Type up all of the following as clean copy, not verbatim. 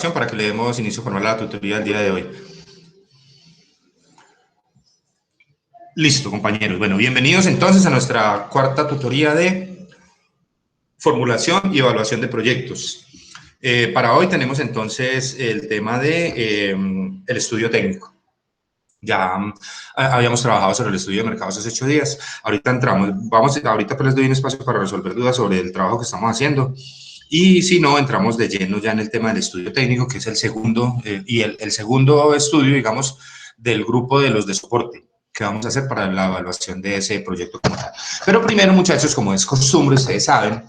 Para que le demos inicio formal a la tutoría del día de hoy. Listo, compañeros. Bueno, bienvenidos entonces a nuestra cuarta tutoría de formulación y evaluación de proyectos. Para hoy tenemos entonces el tema de el estudio técnico. Ya habíamos trabajado sobre el estudio de mercados hace 8 días. Ahorita entramos, ahorita pues les doy un espacio para resolver dudas sobre el trabajo que estamos haciendo. Y si no, entramos de lleno ya en el tema del estudio técnico, que es el segundo, y el segundo estudio, digamos, del grupo de los de soporte que vamos a hacer para la evaluación de ese proyecto como tal. Pero primero, muchachos, como es costumbre, ustedes saben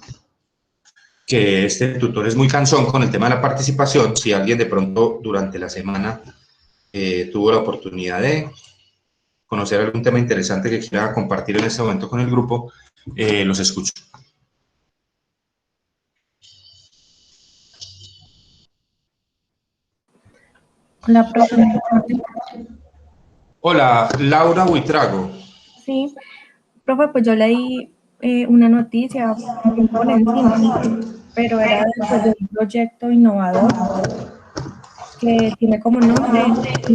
que este tutor es muy cansón con el tema de la participación. Si alguien de pronto durante la semana tuvo la oportunidad de conocer algún tema interesante que quiera compartir en este momento con el grupo, los escucho. Hola, profe. Hola, Laura Buitrago. Sí, profe, pues yo leí una noticia muy por encima, pero era pues, de un proyecto innovador que tiene como nombre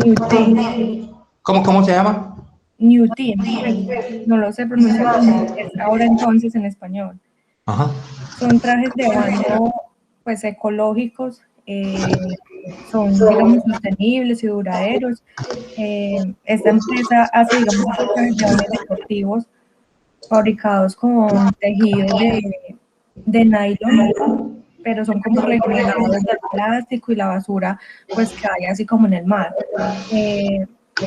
New Team. ¿Cómo se llama? New Team, pues no lo sé pronunciar como es ahora entonces en español. Ajá. Son trajes de baño pues ecológicos, son digamos sostenibles y duraderos. Esta empresa hace digamos estos trajes de baño deportivos fabricados con tejido de nylon, pero son como regenerados del plástico y la basura pues que hay así como en el mar.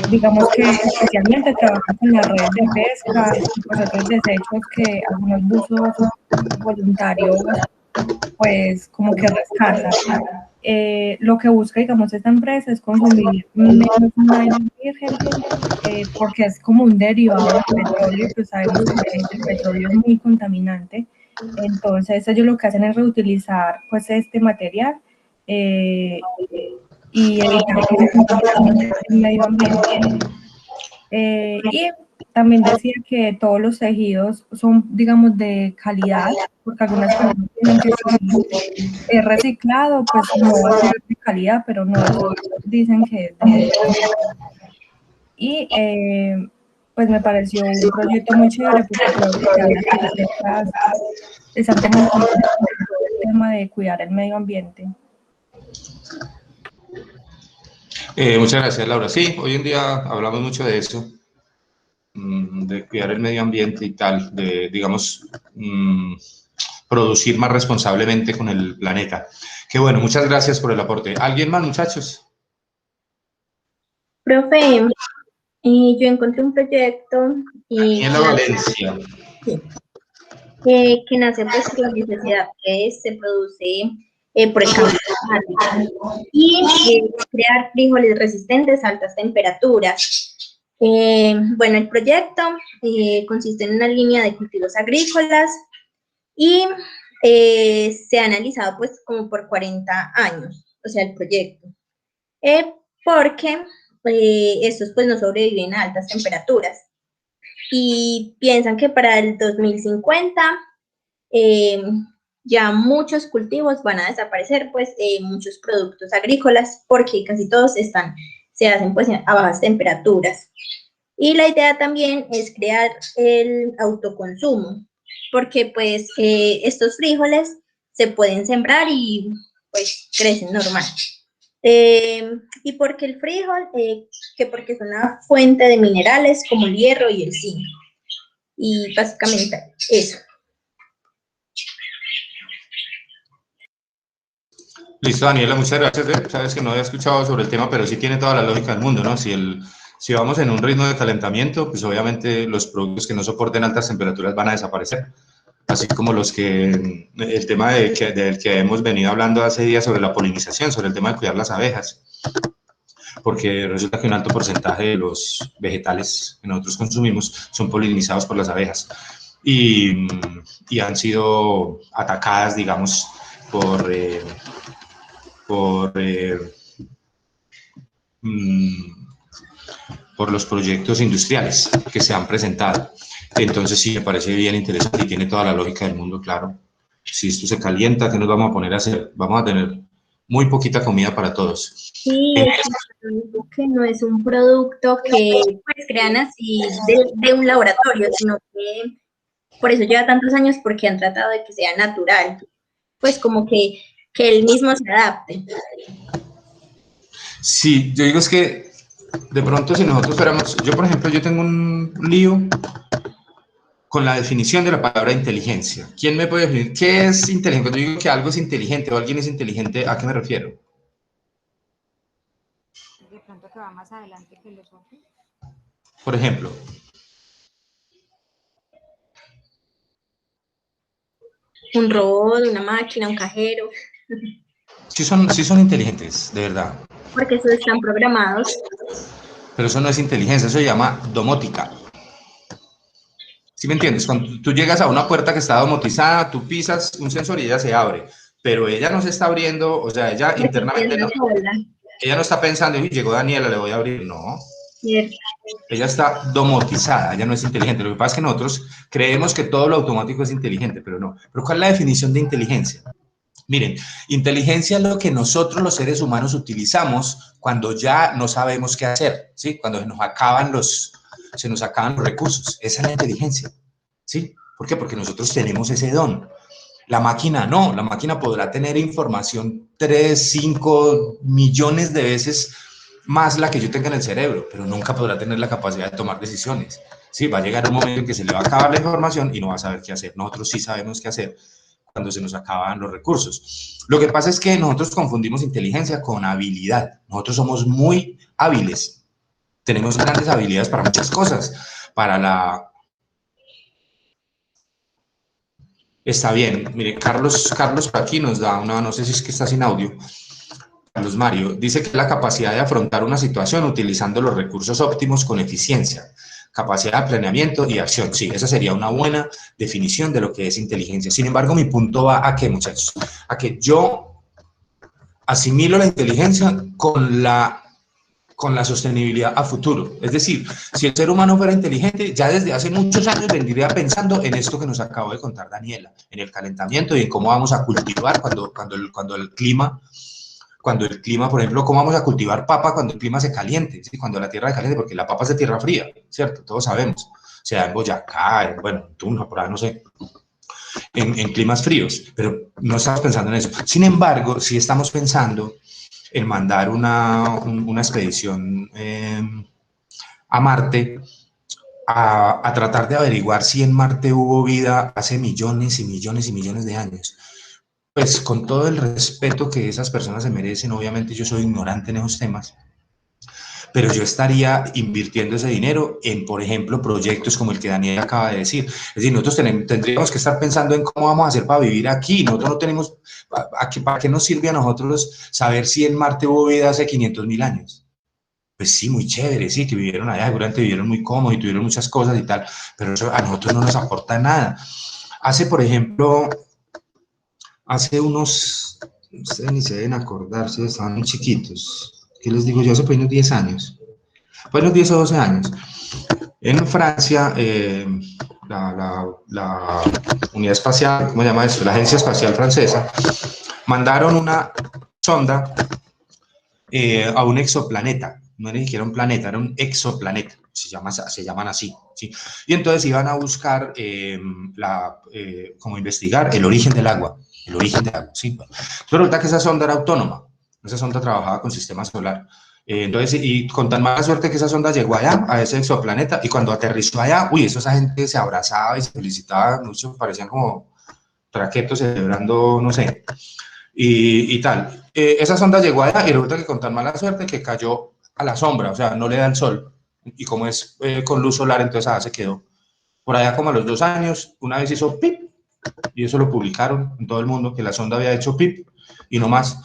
Digamos que especialmente trabajan con las redes de pesca y pues otros desechos que algunos buzos voluntarios pues como que rescatan. Lo que busca, digamos, esta empresa es consumir menos nylon virgen, porque es como un derivado del petróleo, y pues sabemos que el petróleo es muy contaminante. Entonces ellos lo que hacen es reutilizar pues este material y evitar que se contamine el medio ambiente. Y también decía que todos los tejidos son, digamos, de calidad, porque algunas personas piensan que si es reciclado, pues no va a ser de calidad, pero no, dicen que es de calidad. Y pues me pareció un proyecto muy chévere porque creo que ya las empresas están teniendo en cuenta todo el tema de cuidar el medio ambiente. Muchas gracias, Laura. Sí, hoy en día hablamos mucho de eso, de cuidar el medio ambiente y tal, de, digamos, producir más responsablemente con el planeta. Qué bueno, muchas gracias por el aporte. ¿Alguien más, muchachos? Profe, yo encontré un proyecto Daniela Valencia. que nace pues por la necesidad que se produce por el cambio climático y crear frijoles resistentes a altas temperaturas. Bueno, el proyecto consiste en una línea de cultivos agrícolas y se ha analizado pues como por 40 años, o sea, el proyecto, porque estos pues no sobreviven a altas temperaturas y piensan que para el 2050 ya muchos cultivos van a desaparecer, pues muchos productos agrícolas, porque casi todos se hacen pues a bajas temperaturas. Y la idea también es crear el autoconsumo, porque pues estos frijoles se pueden sembrar y pues crecen normal. Y porque el frijol, que porque es una fuente de minerales como el hierro y el zinc. Y básicamente eso. Listo, Daniela, muchas gracias. Sabes que no había escuchado sobre el tema, pero sí tiene toda la lógica del mundo, ¿no? Si vamos en un ritmo de calentamiento, pues obviamente los productos que no soporten altas temperaturas van a desaparecer. Así como el tema del que hemos venido hablando hace días sobre la polinización, sobre el tema de cuidar las abejas. Porque resulta que un alto porcentaje de los vegetales que nosotros consumimos son polinizados por las abejas. Y han sido atacadas, digamos, por los proyectos industriales que se han presentado. Entonces sí, me parece bien interesante y tiene toda la lógica del mundo, claro. Si esto se calienta, ¿qué nos vamos a poner a hacer? Vamos a tener muy poquita comida para todos. Sí, que no es un producto que pues crean así de un laboratorio, sino que por eso lleva tantos años, porque han tratado de que sea natural, pues como que él mismo se adapte. Sí, yo digo es que de pronto si nosotros fuéramos, yo por ejemplo, yo tengo un lío con la definición de la palabra inteligencia. ¿Quién me puede definir qué es inteligente? Cuando yo digo que algo es inteligente o alguien es inteligente, ¿a qué me refiero? De pronto que va más adelante que los otros. Por ejemplo, Un robot, una máquina, un cajero. sí son inteligentes, de verdad. Porque esos están programados. Pero eso no es inteligencia, eso se llama domótica. ¿Sí me entiendes? Cuando tú llegas a una puerta que está domotizada, tú pisas un sensor y ella se abre, pero ella no se está abriendo, o sea, ella internamente no, ella no está pensando, llegó Daniela, le voy a abrir, no. Cierto. Ella está domotizada, ella no es inteligente. Lo que pasa es que nosotros creemos que todo lo automático es inteligente, pero no. ¿Pero cuál es la definición de inteligencia? Miren, inteligencia es lo que nosotros los seres humanos utilizamos cuando ya no sabemos qué hacer, ¿sí? Cuando se nos acaban los recursos. Esa es la inteligencia, ¿sí? ¿Por qué? Porque nosotros tenemos ese don. La máquina no, la máquina podrá tener información 3, 5 millones de veces más la que yo tenga en el cerebro, pero nunca podrá tener la capacidad de tomar decisiones. Sí, va a llegar un momento en que se le va a acabar la información y no va a saber qué hacer. Nosotros sí sabemos qué hacer cuando se nos acaban los recursos. Lo que pasa es que nosotros confundimos inteligencia con habilidad. Nosotros somos muy hábiles. Tenemos grandes habilidades para muchas cosas. Para la... Está bien. Mire, Carlos por aquí nos da una, no sé si es que está sin audio. Carlos Mario, dice que la capacidad de afrontar una situación utilizando los recursos óptimos con eficiencia, capacidad de planeamiento y acción. Sí, esa sería una buena definición de lo que es inteligencia. Sin embargo, mi punto va a qué, muchachos, a que yo asimilo la inteligencia con la sostenibilidad a futuro. Es decir, si el ser humano fuera inteligente, ya desde hace muchos años vendría pensando en esto que nos acabó de contar Daniela, en el calentamiento y en cómo vamos a cultivar cuando el clima, por ejemplo, cómo vamos a cultivar papa cuando el clima se caliente, ¿sí? Cuando la tierra se caliente, porque la papa es de tierra fría, ¿cierto? Todos sabemos. O sea, en Boyacá, en Tunja, por ahí, no sé, en climas fríos, pero no estamos pensando en eso. Sin embargo, sí estamos pensando en mandar una expedición a Marte a tratar de averiguar si en Marte hubo vida hace millones y millones y millones de años. Pues con todo el respeto que esas personas se merecen, obviamente yo soy ignorante en esos temas, pero yo estaría invirtiendo ese dinero en, por ejemplo, proyectos como el que Daniel acaba de decir. Es decir, nosotros tendríamos que estar pensando en cómo vamos a hacer para vivir aquí. Nosotros no tenemos, ¿para qué nos sirve a nosotros saber si en Marte hubo vida hace 500.000 años? Pues sí, muy chévere, sí, que vivieron allá, seguramente vivieron muy cómodos y tuvieron muchas cosas y tal, pero eso a nosotros no nos aporta nada. Por ejemplo, hace unos, ustedes ni se deben acordar, si estaban muy chiquitos, ¿qué les digo yo? Hace pues unos 10 años, pues unos 10 o 12 años, en Francia, la unidad espacial, ¿cómo se llama eso? La Agencia Espacial Francesa, mandaron una sonda a un exoplaneta, no era ni siquiera un planeta, era un exoplaneta, se llaman así, ¿sí? Y entonces iban a buscar, como investigar el origen del agua, ¿sí? Pero resulta que esa sonda era autónoma, esa sonda trabajaba con sistema solar. Entonces, y con tan mala suerte que esa sonda llegó allá, a ese exoplaneta, y cuando aterrizó allá, uy, esa gente se abrazaba y se felicitaba, mucho, parecían como traquetos celebrando, no sé, y tal. Esa sonda llegó allá y resulta que con tan mala suerte que cayó a la sombra, o sea, no le da el sol, y como es con luz solar, entonces se quedó. Por allá como a los 2 años, una vez hizo pip, y eso lo publicaron en todo el mundo, que la sonda había hecho pip, y no más.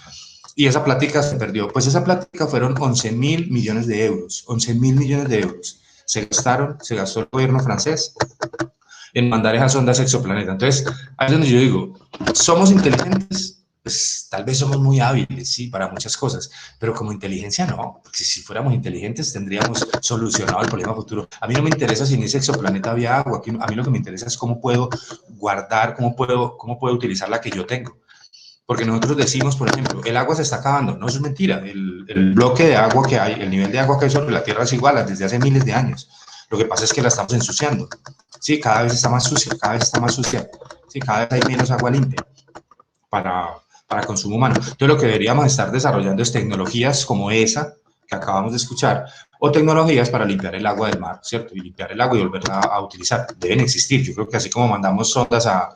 Y esa plática se perdió. Pues esa plática fueron 11.000 millones de euros. 11.000 millones de euros. Se gastó el gobierno francés en mandar esas sondas a exoplaneta. Entonces, ahí es donde yo digo, ¿somos inteligentes? Pues tal vez somos muy hábiles, sí, para muchas cosas, pero como inteligencia no, porque si fuéramos inteligentes tendríamos solucionado el problema futuro. A mí no me interesa si en ese exoplaneta había agua, a mí lo que me interesa es cómo puedo guardar, cómo puedo utilizar la que yo tengo. Porque nosotros decimos, por ejemplo, el agua se está acabando. No, eso es mentira. El bloque de agua que hay, el nivel de agua que hay sobre la Tierra es igual desde hace miles de años. Lo que pasa es que la estamos ensuciando. Sí, cada vez está más sucia, cada vez está más sucia. Sí, cada vez hay menos agua limpia para consumo humano. Entonces, lo que deberíamos estar desarrollando es tecnologías como esa que acabamos de escuchar, o tecnologías para limpiar el agua del mar, ¿cierto? Y limpiar el agua y volverla a utilizar. Deben existir. Yo creo que así como mandamos sondas a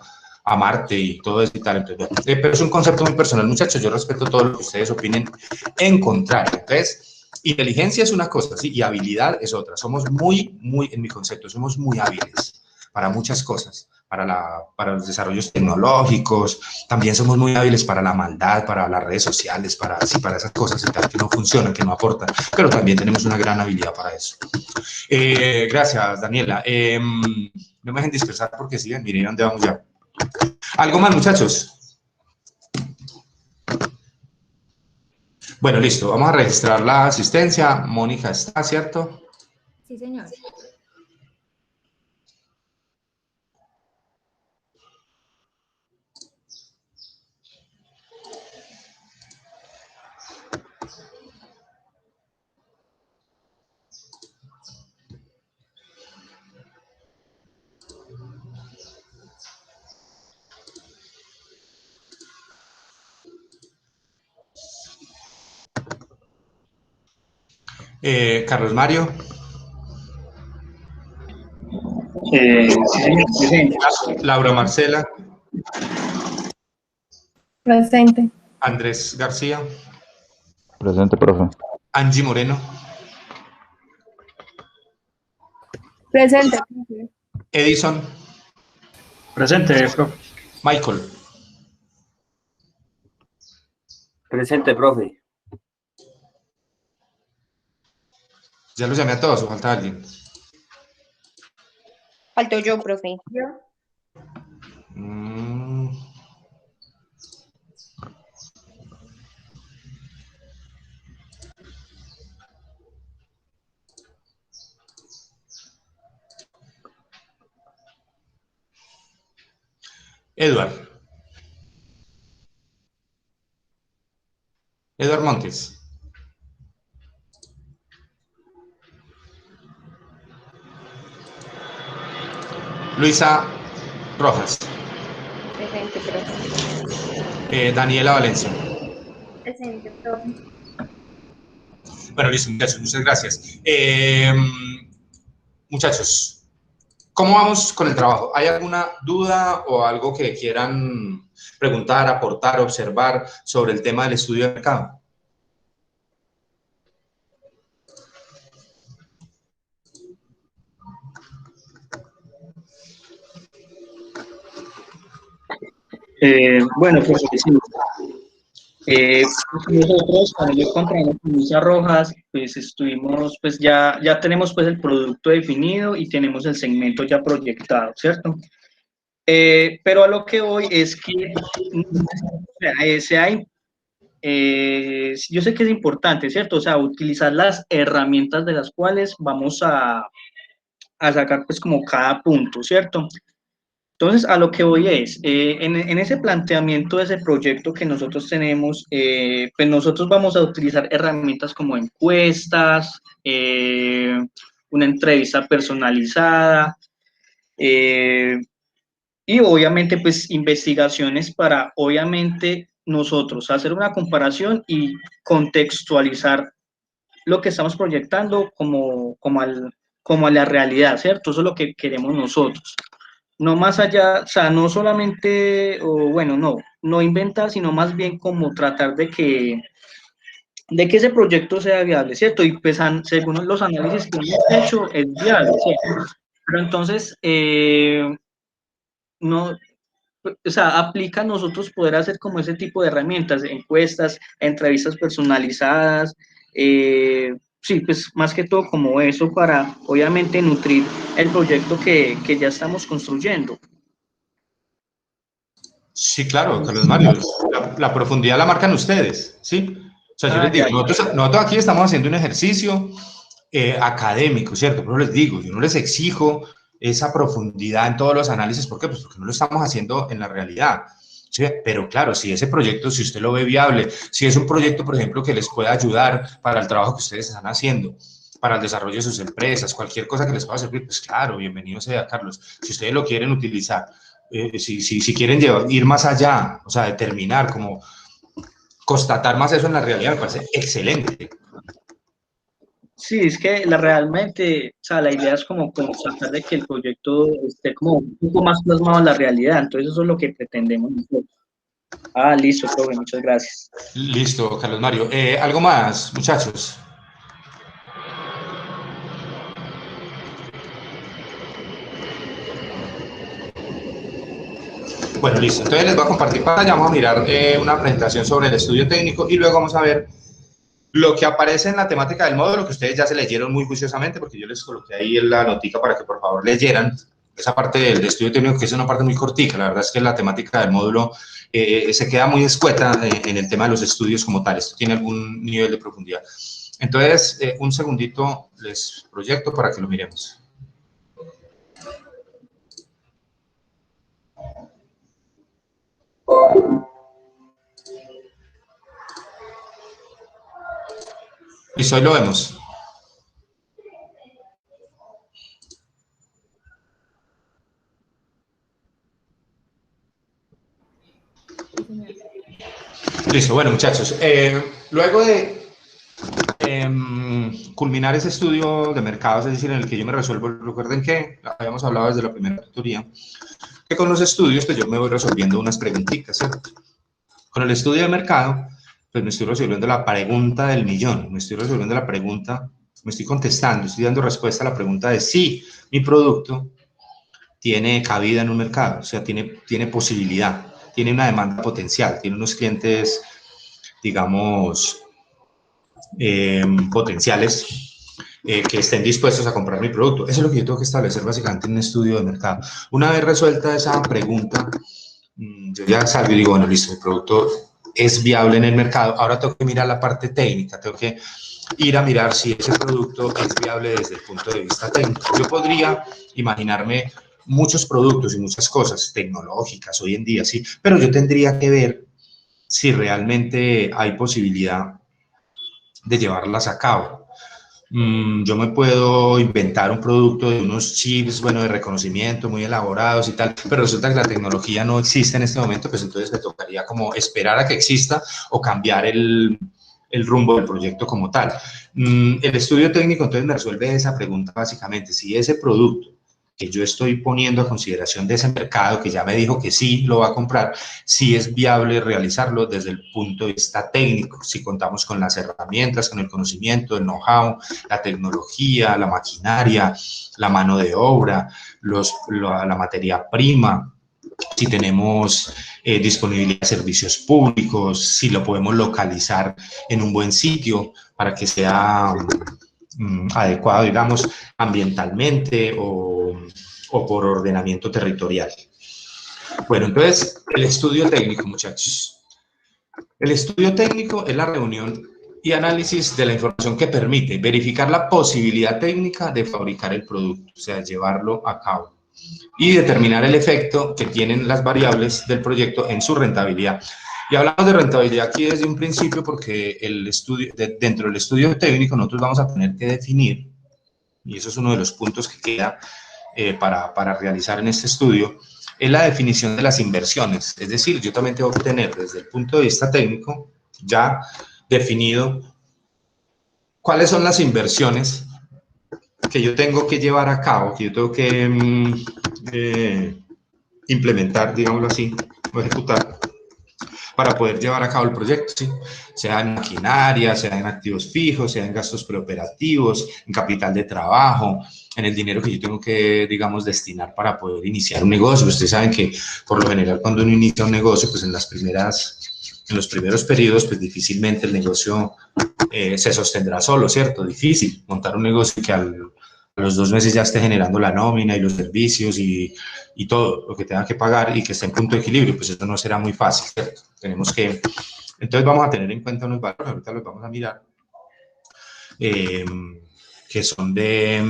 Marte y todo eso y tal. Entonces, pero es un concepto muy personal, muchachos. Yo respeto todo lo que ustedes opinen en contrario. Entonces, inteligencia es una cosa, ¿sí? Y habilidad es otra. Somos muy, en mi concepto, somos muy hábiles para muchas cosas, para los desarrollos tecnológicos, también somos muy hábiles para la maldad, para las redes sociales, para esas cosas y tal, que no funcionan, que no aportan, pero también tenemos una gran habilidad para eso. Gracias, Daniela. No me dejen dispersar porque siguen, miren dónde vamos ya. ¿Algo más, muchachos? Bueno, listo. Vamos a registrar la asistencia. Mónica está, ¿cierto? Sí, señor. Carlos Mario. Sí, señor, presente. Laura Marcela. Presente. Andrés García. Presente, profe. Angie Moreno. Presente. Edison. Presente, profe. Michael. Presente, profe. Ya los llamé a todos, o falta alguien. Falto yo, profe. Edward. Edward Montes. Luisa Rojas. Presente, profe. Daniela Valencia. Presente, profe. Bueno, listo, muchachos, muchas gracias. Muchachos, ¿cómo vamos con el trabajo? ¿Hay alguna duda o algo que quieran preguntar, aportar, observar sobre el tema del estudio de mercado? Bueno, pues sí. Nosotros cuando yo compramos con Luisa Rojas, pues estuvimos, pues ya tenemos pues el producto definido y tenemos el segmento ya proyectado, ¿cierto? Pero a lo que voy es que yo sé que es importante, ¿cierto? O sea, utilizar las herramientas de las cuales vamos a sacar pues como cada punto, ¿cierto? Entonces, a lo que voy es, en ese planteamiento de ese proyecto que nosotros tenemos, pues nosotros vamos a utilizar herramientas como encuestas, una entrevista personalizada, y obviamente pues investigaciones para obviamente nosotros hacer una comparación y contextualizar lo que estamos proyectando como a la realidad, ¿cierto? Eso es lo que queremos nosotros. No más allá, o sea, no solamente, o bueno, no inventar, sino más bien como tratar de que ese proyecto sea viable, ¿cierto? Y pues según los análisis que hemos hecho, es viable, ¿cierto? Pero entonces, no, o sea, aplica a nosotros poder hacer como ese tipo de herramientas, encuestas, entrevistas personalizadas, sí, pues más que todo como eso para, obviamente, nutrir el proyecto que ya estamos construyendo. Sí, claro, Carlos Mario. La profundidad la marcan ustedes, ¿sí? O sea, yo les digo, nosotros aquí estamos haciendo un ejercicio académico, ¿cierto? Pero les digo, yo no les exijo esa profundidad en todos los análisis. ¿Por qué? Pues porque no lo estamos haciendo en la realidad. ¿sí? Pero claro, si ese proyecto, si usted lo ve viable, si es un proyecto, por ejemplo, que les pueda ayudar para el trabajo que ustedes están haciendo, para el desarrollo de sus empresas, cualquier cosa que les pueda servir, pues claro, bienvenido sea, Carlos. Si ustedes lo quieren utilizar, si quieren ir más allá, o sea, determinar, como constatar más eso en la realidad, me parece excelente. Sí, es que realmente, o sea, la idea es como constatar de que el proyecto esté como un poco más plasmado en la realidad, entonces eso es lo que pretendemos nosotros. Ah, listo, profe, muchas gracias. Listo, Carlos Mario. ¿Algo más, muchachos? Bueno, listo. Entonces les voy a compartir pantalla, vamos a mirar una presentación sobre el estudio técnico y luego vamos a ver lo que aparece en la temática del módulo, que ustedes ya se leyeron muy juiciosamente, porque yo les coloqué ahí en la notica para que por favor leyeran esa parte del estudio técnico, que es una parte muy cortica. La verdad es que la temática del módulo se queda muy escueta en el tema de los estudios como tal. Esto tiene algún nivel de profundidad. Entonces, un segundito les proyecto para que lo miremos. Listo, ahí lo vemos. Listo, bueno muchachos, luego de culminar ese estudio de mercados, es decir, en el que yo me resuelvo, recuerden que habíamos hablado desde la primera tutoría, que con los estudios pues yo me voy resolviendo unas preguntitas, ¿cierto? Con el estudio de mercado, pues me estoy resolviendo la pregunta del millón, me estoy resolviendo la pregunta, me estoy contestando, estoy dando respuesta a la pregunta de si mi producto tiene cabida en un mercado, o sea, tiene posibilidad, tiene una demanda potencial, tiene unos clientes, digamos, potenciales que estén dispuestos a comprar mi producto. Eso es lo que yo tengo que establecer básicamente en un estudio de mercado. Una vez resuelta esa pregunta, yo ya salgo y digo, bueno, listo, mi producto es viable en el mercado. Ahora tengo que mirar la parte técnica, tengo que ir a mirar si ese producto es viable desde el punto de vista técnico. Yo podría imaginarme muchos productos y muchas cosas tecnológicas hoy en día, sí, pero yo tendría que ver si realmente hay posibilidad de llevarlas a cabo. Yo me puedo inventar un producto de unos chips, bueno, de reconocimiento muy elaborados y tal, pero resulta que la tecnología no existe en este momento, pues entonces me tocaría como esperar a que exista o cambiar el rumbo del proyecto como tal. El estudio técnico entonces me resuelve esa pregunta básicamente, si ese producto que yo estoy poniendo a consideración de ese mercado, que ya me dijo que sí lo va a comprar, si es viable realizarlo desde el punto de vista técnico, si contamos con las herramientas, con el conocimiento, el know-how, la tecnología, la maquinaria, la mano de obra, la materia prima, si tenemos disponibilidad de servicios públicos, si lo podemos localizar en un buen sitio para que sea adecuado, digamos, ambientalmente o por ordenamiento territorial. Bueno, entonces, el estudio técnico, muchachos. El estudio técnico es la reunión y análisis de la información que permite verificar la posibilidad técnica de fabricar el producto, o sea, llevarlo a cabo, y determinar el efecto que tienen las variables del proyecto en su rentabilidad. Y hablamos de rentabilidad aquí desde un principio porque dentro del estudio técnico nosotros vamos a tener que definir, y eso es uno de los puntos que queda para realizar en este estudio, es la definición de las inversiones. Es decir, yo también tengo que tener desde el punto de vista técnico ya definido cuáles son las inversiones que yo tengo que llevar a cabo, que yo tengo que implementar, digámoslo así, o ejecutar, para poder llevar a cabo el proyecto, ¿sí? Sea en maquinaria, sea en activos fijos, sea en gastos preoperativos, en capital de trabajo, en el dinero que yo tengo que, digamos, destinar para poder iniciar un negocio. Ustedes saben que, por lo general, cuando uno inicia un negocio, pues en los primeros periodos, pues difícilmente el negocio se sostendrá solo, ¿cierto? Difícil montar un negocio que a los 2 meses ya esté generando la nómina y los servicios y todo lo que tenga que pagar y que esté en punto de equilibrio, pues eso no será muy fácil, ¿cierto? Entonces vamos a tener en cuenta unos valores, ahorita los vamos a mirar, que son que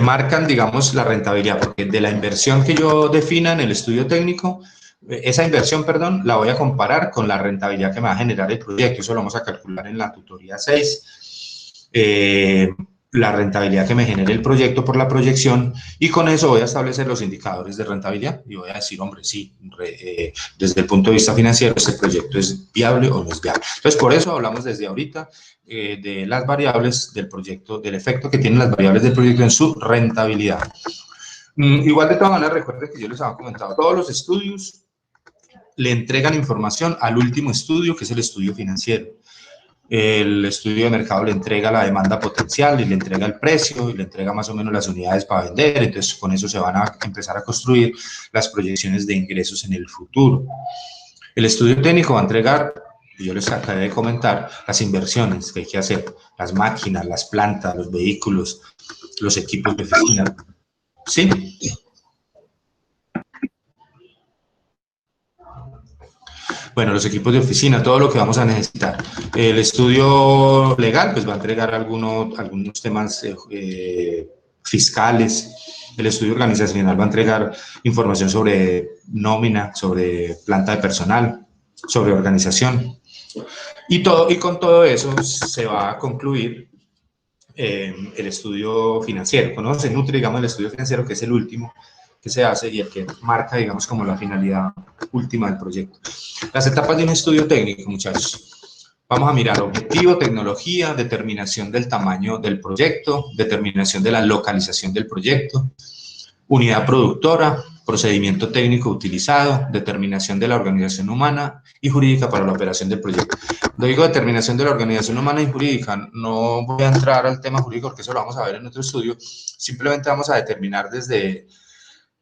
marcan, digamos, la rentabilidad, porque de la inversión que yo defina en el estudio técnico, esa inversión, perdón, la voy a comparar con la rentabilidad que me va a generar el proyecto. Eso lo vamos a calcular en la tutoría 6. La rentabilidad que me genere el proyecto por la proyección, y con eso voy a establecer los indicadores de rentabilidad y voy a decir, hombre, sí, desde el punto de vista financiero este proyecto es viable o no es viable. Entonces, por eso hablamos desde ahorita de las variables del proyecto, del efecto que tienen las variables del proyecto en su rentabilidad. Igual de todas maneras, recuerden que yo les había comentado, todos los estudios le entregan información al último estudio, que es el estudio financiero. El estudio de mercado le entrega la demanda potencial y le entrega el precio y le entrega más o menos las unidades para vender. Entonces, con eso se van a empezar a construir las proyecciones de ingresos en el futuro. El estudio técnico va a entregar, yo les acabé de comentar, las inversiones que hay que hacer, las máquinas, las plantas, los vehículos, los equipos de oficina. ¿Sí? Bueno, los equipos de oficina, todo lo que vamos a necesitar. El estudio legal, pues va a entregar algunos temas fiscales. El estudio organizacional va a entregar información sobre nómina, sobre planta de personal, sobre organización. Y con todo eso se va a concluir el estudio financiero. Con eso se nutre, digamos, el estudio financiero, que es el último que se hace y el que marca, digamos, como la finalidad última del proyecto. Las etapas de un estudio técnico, muchachos. Vamos a mirar objetivo, tecnología, determinación del tamaño del proyecto, determinación de la localización del proyecto, unidad productora, procedimiento técnico utilizado, determinación de la organización humana y jurídica para la operación del proyecto. Cuando digo determinación de la organización humana y jurídica, no voy a entrar al tema jurídico porque eso lo vamos a ver en otro estudio, simplemente vamos a determinar desde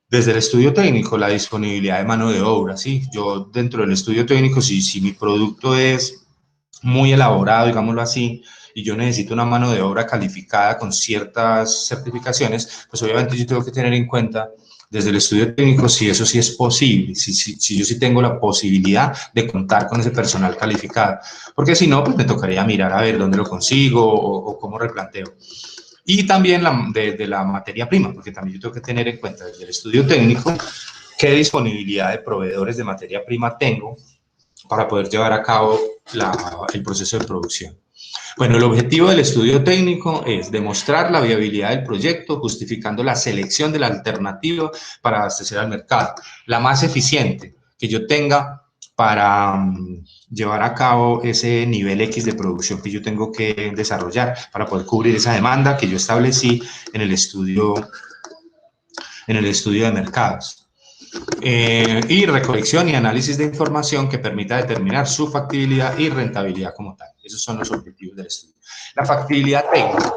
el estudio técnico la disponibilidad de mano de obra, ¿sí? Yo dentro del estudio técnico, si mi producto es muy elaborado, digámoslo así, y yo necesito una mano de obra calificada con ciertas certificaciones, pues obviamente yo tengo que tener en cuenta desde el estudio técnico si eso sí es posible, si yo sí tengo la posibilidad de contar con ese personal calificado, porque si no, pues me tocaría mirar a ver dónde lo consigo o cómo replanteo. Y también de la materia prima, porque también yo tengo que tener en cuenta desde el estudio técnico qué disponibilidad de proveedores de materia prima tengo para poder llevar a cabo el proceso de producción. Bueno, el objetivo del estudio técnico es demostrar la viabilidad del proyecto, justificando la selección de la alternativa para abastecer al mercado, la más eficiente que yo tenga para llevar a cabo ese nivel X de producción que yo tengo que desarrollar para poder cubrir esa demanda que yo establecí en el estudio de mercados. Y recolección y análisis de información que permita determinar su factibilidad y rentabilidad como tal. Esos son los objetivos del estudio. La factibilidad técnica.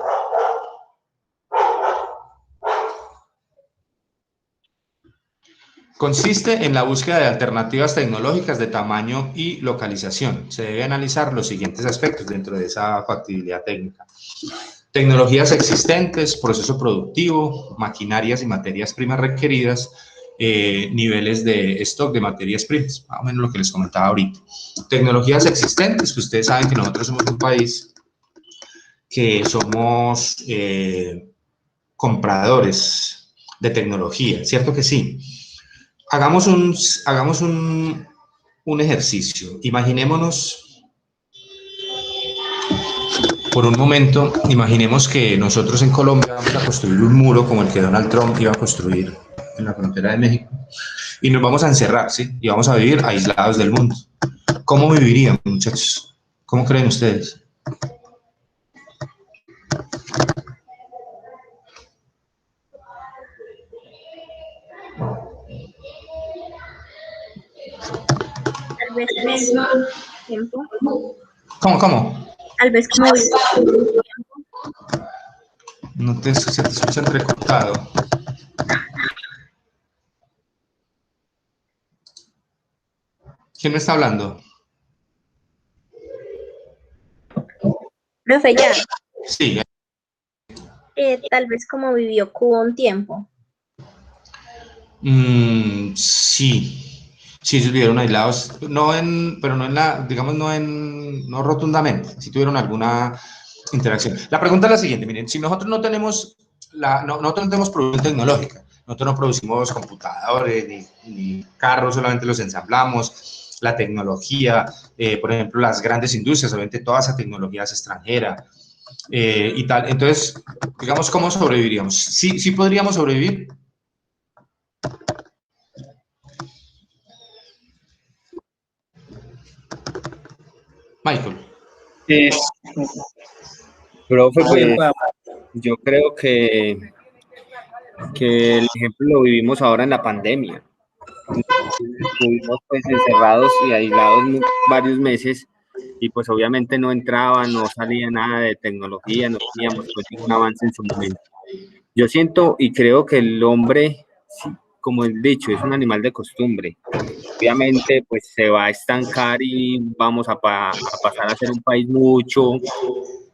Consiste en la búsqueda de alternativas tecnológicas de tamaño y localización. Se debe analizar los siguientes aspectos dentro de esa factibilidad técnica. Tecnologías existentes, proceso productivo, maquinarias y materias primas requeridas, niveles de stock de materias primas, más o menos lo que les comentaba ahorita. Tecnologías existentes, que ustedes saben que nosotros somos un país que somos compradores de tecnología, ¿cierto que sí? Hagamos un ejercicio. Imaginémonos, por un momento, imaginemos que nosotros en Colombia vamos a construir un muro como el que Donald Trump iba a construir en la frontera de México y nos vamos a encerrar, ¿sí? Y vamos a vivir aislados del mundo. ¿Cómo viviríamos, muchachos? ¿Cómo creen ustedes? Tal vez medio tiempo. ¿Cómo? Tal vez como No se te escucha entrecortado. ¿Quién me está hablando? profe, ya. Sí. Tal vez como vivió Cuba un tiempo. Sí. Sí, ellos vivieron aislados, pero no en la, digamos, no rotundamente, sí tuvieron alguna interacción. La pregunta es la siguiente, miren, si nosotros no tenemos nosotros no tenemos producción tecnológica, Nosotros no producimos computadores ni carros, solamente los ensamblamos. La tecnología, por ejemplo, las grandes industrias, obviamente toda esa tecnología es extranjera y tal. Entonces, digamos, ¿cómo sobreviviríamos? Sí, sí podríamos sobrevivir. Michael. Profe, pues yo creo que el ejemplo lo vivimos ahora en la pandemia. Estuvimos pues encerrados y aislados varios meses y pues obviamente no entraba, no salía nada de tecnología, no teníamos pues ningún avance en su momento. Yo siento y creo que el hombre, sí, como el dicho, es un animal de costumbre. Obviamente pues se va a estancar y vamos a pasar a ser un país mucho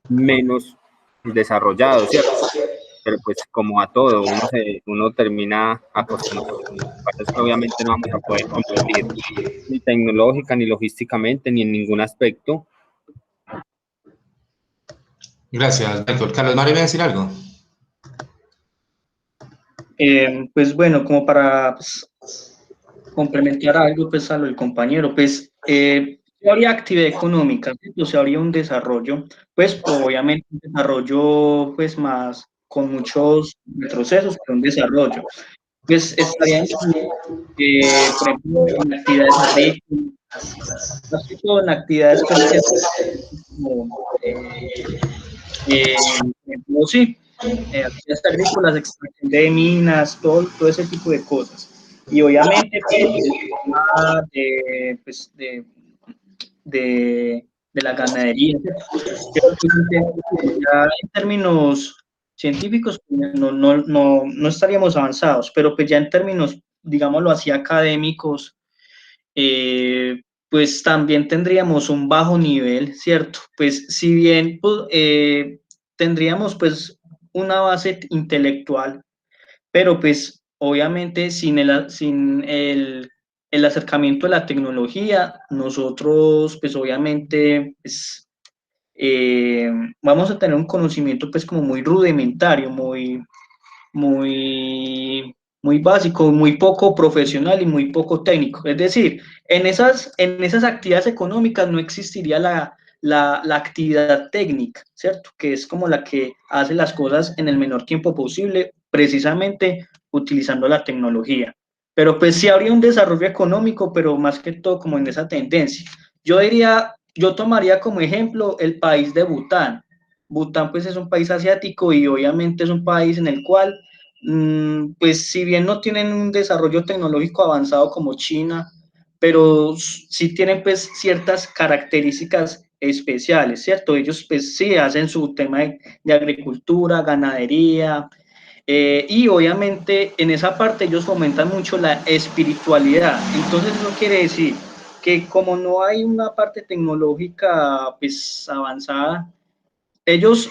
menos desarrollado, ¿cierto? Pero pues como a todo, uno termina acostumbrado. Es que obviamente no vamos a poder competir ni tecnológica, ni logísticamente, ni en ningún aspecto. Gracias, Michael. Carlos Mario, ¿me va a decir algo? Pues bueno, como para pues, complementar algo pues a lo del compañero, pues si habría actividad económica, ¿cierto? Si habría un desarrollo, pues obviamente un desarrollo pues más con muchos retrocesos, pero un desarrollo. Pues estarían, por ejemplo, en actividades agrícolas, más que todo en actividades pues, como, por ejemplo, sí, actividades agrícolas, extracción de minas, todo ese tipo de cosas. Y obviamente, pues, pues, de la ganadería. Pero, pues, ya en términos científicos no estaríamos avanzados, pero pues ya en términos, digámoslo así, académicos, pues también tendríamos un bajo nivel, ¿cierto? Pues si bien pues, tendríamos pues una base intelectual, pero pues obviamente sin el acercamiento a la tecnología, nosotros pues obviamente pues, vamos a tener un conocimiento pues como muy rudimentario, muy básico, muy poco profesional y muy poco técnico. Es decir, en esas actividades económicas no existiría la actividad técnica, ¿cierto? Que es como la que hace las cosas en el menor tiempo posible, precisamente utilizando la tecnología. Pero pues sí habría un desarrollo económico, pero más que todo como en esa tendencia. Yo tomaría como ejemplo el país de Bután. Bután pues es un país asiático y obviamente es un país en el cual pues si bien no tienen un desarrollo tecnológico avanzado como China, pero sí tienen pues ciertas características especiales, ¿cierto? Ellos pues sí hacen su tema de agricultura, ganadería, y obviamente en esa parte ellos fomentan mucho la espiritualidad. Entonces eso quiere decir que como no hay una parte tecnológica pues avanzada, ellos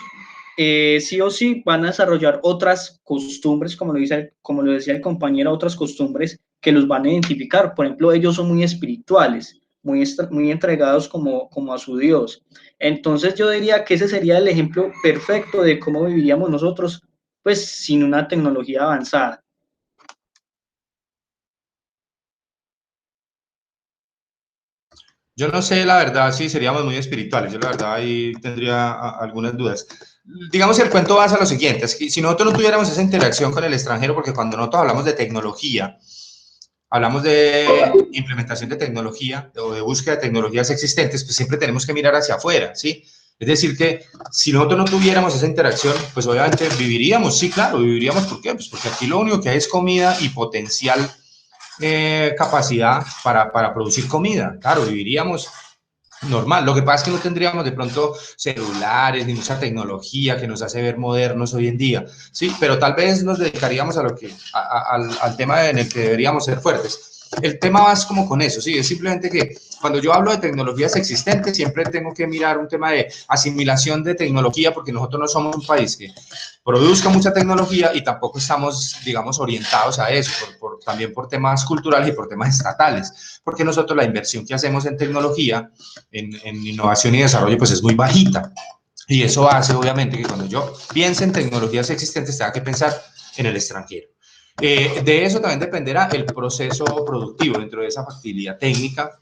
sí o sí van a desarrollar otras costumbres, como lo decía el compañero, otras costumbres que los van a identificar. Por ejemplo, ellos son muy espirituales, muy entregados como a su Dios. Entonces yo diría que ese sería el ejemplo perfecto de cómo viviríamos nosotros, pues sin una tecnología avanzada. Yo no sé, la verdad, si seríamos muy espirituales. Yo, la verdad, ahí tendría algunas dudas. Digamos, el cuento basa a lo siguiente, es que si nosotros no tuviéramos esa interacción con el extranjero, porque cuando nosotros hablamos de tecnología, hablamos de implementación de tecnología o de búsqueda de tecnologías existentes, pues siempre tenemos que mirar hacia afuera, ¿sí? Es decir, que si nosotros no tuviéramos esa interacción, pues obviamente viviríamos, sí, claro, viviríamos, ¿por qué? Pues porque aquí lo único que hay es comida y potencial capacidad para producir comida. Claro, viviríamos normal. Lo que pasa es que no tendríamos de pronto celulares ni mucha tecnología que nos hace ver modernos hoy en día, ¿sí? Pero tal vez nos dedicaríamos al tema en el que deberíamos ser fuertes. El tema va como con eso, ¿sí? Es simplemente que cuando yo hablo de tecnologías existentes, siempre tengo que mirar un tema de asimilación de tecnología, porque nosotros no somos un país que produzca mucha tecnología y tampoco estamos, digamos, orientados a eso, también por temas culturales y por temas estatales, porque nosotros la inversión que hacemos en tecnología, en innovación y desarrollo, pues es muy bajita. Y eso hace, obviamente, que cuando yo piense en tecnologías existentes, tenga que pensar en el extranjero. De eso también dependerá el proceso productivo dentro de esa factibilidad técnica.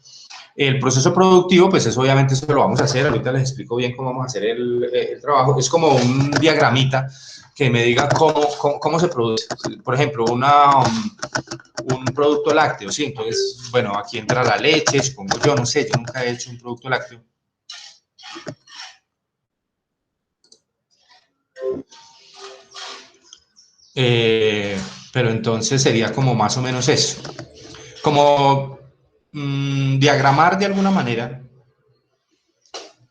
El proceso productivo, pues eso obviamente eso lo vamos a hacer, ahorita les explico bien cómo vamos a hacer el trabajo. Es como un diagramita que me diga cómo se produce. Por ejemplo, un producto lácteo, ¿sí? Entonces, bueno, aquí entra la leche, supongo yo, no sé, yo nunca he hecho un producto lácteo. Pero entonces sería como más o menos eso. Como diagramar de alguna manera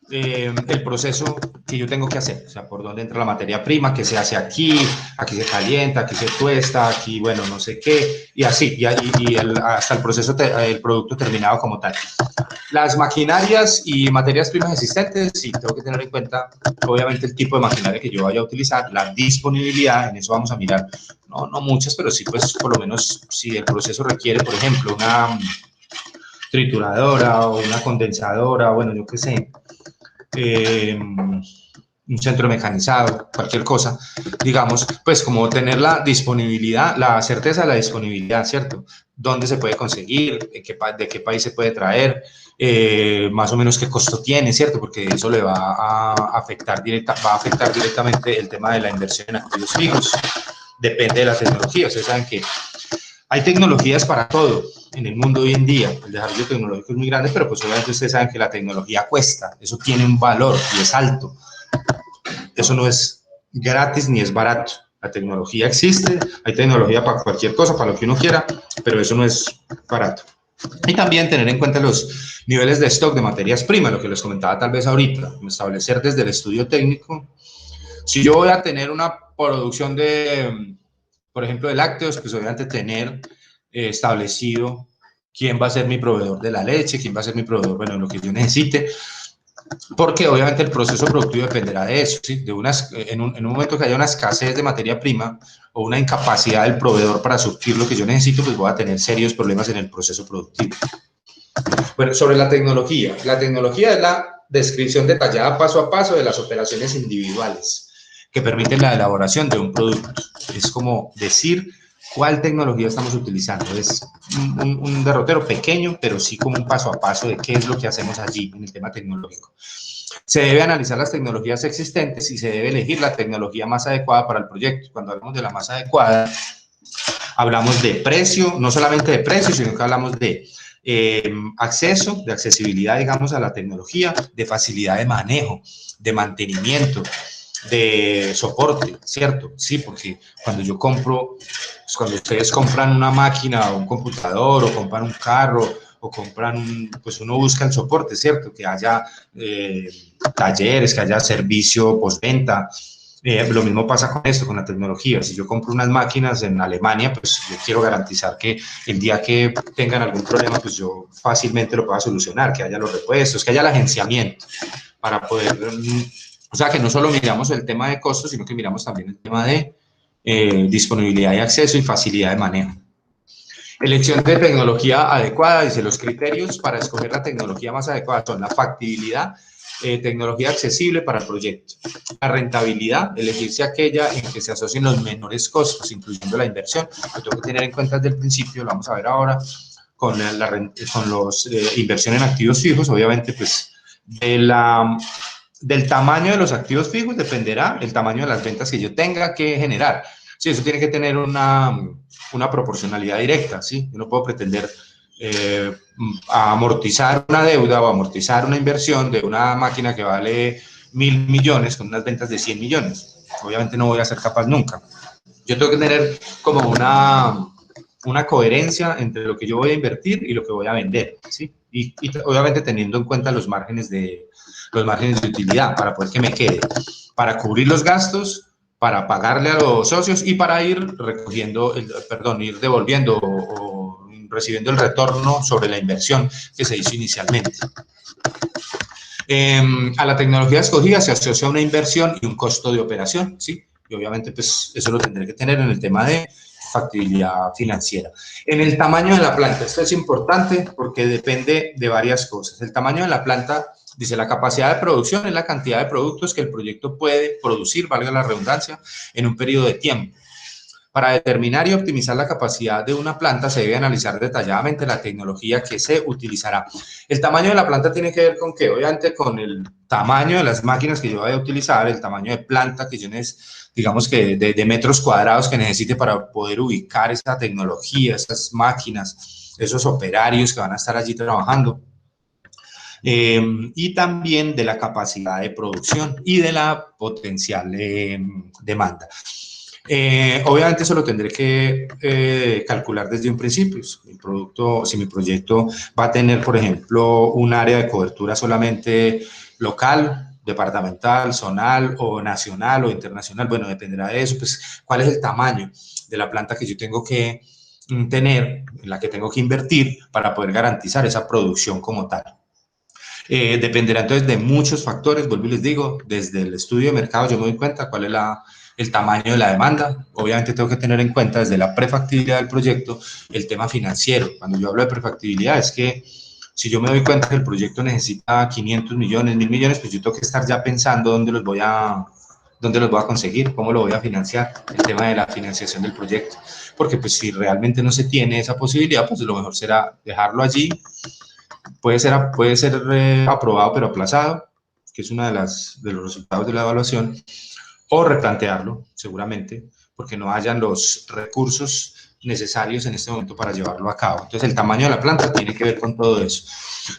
el proceso que yo tengo que hacer, o sea, por dónde entra la materia prima, que se hace aquí se calienta, aquí se tuesta, aquí, bueno, no sé qué, y así, hasta el proceso, el producto terminado como tal. Las maquinarias y materias primas existentes, sí, tengo que tener en cuenta, obviamente, el tipo de maquinaria que yo vaya a utilizar, la disponibilidad, en eso vamos a mirar, no muchas, pero sí, pues, por lo menos, si el proceso requiere, por ejemplo, una trituradora o una condensadora, bueno, yo qué sé, un centro mecanizado, cualquier cosa, digamos, pues como tener la disponibilidad, la certeza de la disponibilidad, ¿cierto? ¿Dónde se puede conseguir? ¿De qué país se puede traer? Más o menos qué costo tiene, ¿cierto? Porque eso le va a afectar directamente el tema de la inversión en activos fijos. Depende de la tecnología. Ustedes saben que hay tecnologías para todo en el mundo hoy en día. El desarrollo tecnológico es muy grande, pero pues obviamente ustedes saben que la tecnología cuesta. Eso tiene un valor y es alto. Eso no es gratis ni es barato. La tecnología existe, hay tecnología para cualquier cosa, para lo que uno quiera, pero eso no es barato. Y también tener en cuenta los niveles de stock de materias primas, lo que les comentaba tal vez ahorita, establecer desde el estudio técnico. Si yo voy a tener una producción de, por ejemplo, de lácteos, pues obviamente tener establecido quién va a ser mi proveedor de la leche, quién va a ser mi proveedor, bueno, lo que yo necesite, porque obviamente el proceso productivo dependerá de eso, ¿sí? En un momento que haya una escasez de materia prima o una incapacidad del proveedor para surtir lo que yo necesito, pues voy a tener serios problemas en el proceso productivo. Bueno, sobre la tecnología es la descripción detallada paso a paso de las operaciones individuales que permiten la elaboración de un producto. Es como decir cuál tecnología estamos utilizando. Es un derrotero pequeño, pero sí como un paso a paso de qué es lo que hacemos allí en el tema tecnológico. Se debe analizar las tecnologías existentes y se debe elegir la tecnología más adecuada para el proyecto. Cuando hablamos de la más adecuada, hablamos de precio, no solamente de precio, sino que hablamos de acceso, de accesibilidad, digamos, a la tecnología, de facilidad de manejo, de mantenimiento, de soporte, ¿cierto? Sí, porque cuando yo compro, pues cuando ustedes compran una máquina o un computador o compran un carro o compran, pues uno busca el soporte, ¿cierto? Que haya talleres, que haya servicio postventa. Lo mismo pasa con esto, con la tecnología. Si yo compro unas máquinas en Alemania, pues yo quiero garantizar que el día que tengan algún problema, pues yo fácilmente lo pueda solucionar, que haya los repuestos, que haya el agenciamiento para poder... O sea, que no solo miramos el tema de costos, sino que miramos también el tema de disponibilidad de acceso y facilidad de manejo. Elección de tecnología adecuada, dice, los criterios para escoger la tecnología más adecuada son la factibilidad, tecnología accesible para el proyecto, la rentabilidad, elegirse aquella en que se asocien los menores costos, incluyendo la inversión. Lo tengo que tener en cuenta desde el principio, lo vamos a ver ahora, con los inversión en activos fijos, obviamente, pues, del tamaño de los activos fijos dependerá el tamaño de las ventas que yo tenga que generar. Sí, eso tiene que tener una proporcionalidad directa, ¿sí? Yo no puedo pretender amortizar una deuda o amortizar una inversión de una máquina que vale 1.000 millones con unas ventas de 100 millones. Obviamente no voy a ser capaz nunca. Yo tengo que tener como una coherencia entre lo que yo voy a invertir y lo que voy a vender, ¿sí? Y obviamente teniendo en cuenta los márgenes de utilidad para poder que me quede, para cubrir los gastos, para pagarle a los socios y para ir recogiendo, ir devolviendo o recibiendo el retorno sobre la inversión que se hizo inicialmente. A la tecnología escogida se asocia una inversión y un costo de operación, ¿sí? Y obviamente pues eso lo tendré que tener en el tema de factibilidad financiera. En el tamaño de la planta, esto es importante porque depende de varias cosas. El tamaño de la planta, dice, la capacidad de producción es la cantidad de productos que el proyecto puede producir, valga la redundancia, en un periodo de tiempo. Para determinar y optimizar la capacidad de una planta se debe analizar detalladamente la tecnología que se utilizará. El tamaño de la planta tiene que ver con qué, obviamente con el tamaño de las máquinas que yo vaya a utilizar, el tamaño de planta que yo digamos que de metros cuadrados que necesite para poder ubicar esa tecnología, esas máquinas, esos operarios que van a estar allí trabajando. Y también de la capacidad de producción y de la potencial demanda. Obviamente eso lo tendré que calcular desde un principio. Si mi proyecto va a tener, por ejemplo, un área de cobertura solamente local, departamental, zonal o nacional o internacional, bueno, dependerá de eso, pues cuál es el tamaño de la planta que yo tengo que tener, en la que tengo que invertir para poder garantizar esa producción como tal. Dependerá entonces de muchos factores, vuelvo y les digo, desde el estudio de mercado yo me doy cuenta cuál es el tamaño de la demanda. Obviamente tengo que tener en cuenta desde la prefactibilidad del proyecto el tema financiero. Cuando yo hablo de prefactibilidad es que si yo me doy cuenta que el proyecto necesita 500 millones, 1000 millones, pues yo tengo que estar ya pensando dónde los voy a conseguir, cómo lo voy a financiar, el tema de la financiación del proyecto. Porque pues si realmente no se tiene esa posibilidad, pues lo mejor será dejarlo allí. Puede ser aprobado pero aplazado, que es uno de los resultados de la evaluación, o replantearlo, seguramente, porque no hayan los recursos necesarios en este momento para llevarlo a cabo. Entonces, el tamaño de la planta tiene que ver con todo eso.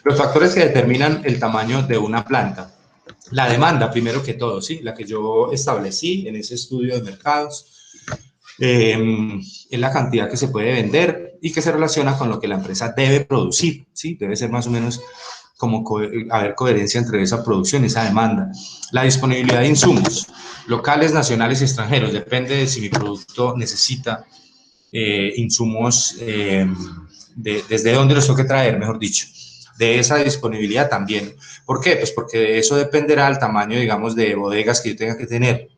Los factores que determinan el tamaño de una planta. La demanda, primero que todo, ¿sí? La que yo establecí en ese estudio de mercados. Es la cantidad que se puede vender y que se relaciona con lo que la empresa debe producir, ¿sí? Debe ser más o menos como haber coherencia entre esa producción y esa demanda. La disponibilidad de insumos, locales, nacionales y extranjeros, depende de si mi producto necesita insumos, desde dónde los tengo que traer, mejor dicho, de esa disponibilidad también. ¿Por qué? Pues porque de eso dependerá el tamaño, digamos, de bodegas que yo tenga que tener.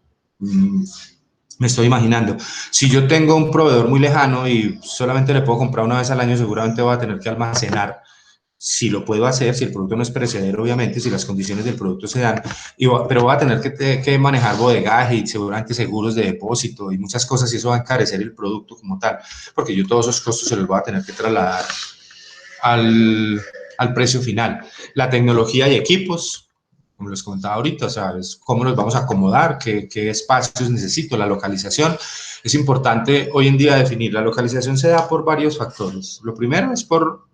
Me estoy imaginando, si yo tengo un proveedor muy lejano y solamente le puedo comprar una vez al año, seguramente voy a tener que almacenar, si lo puedo hacer, si el producto no es perecedero, obviamente, si las condiciones del producto se dan, pero voy a tener que manejar bodegaje y seguramente seguros de depósito y muchas cosas, y eso va a encarecer el producto como tal, porque yo todos esos costos se los voy a tener que trasladar al precio final. La tecnología y equipos, como les comentaba ahorita, o sea, es cómo los vamos a acomodar, qué espacios necesito, la localización. Es importante hoy en día definir. La localización se da por varios factores. Lo primero es por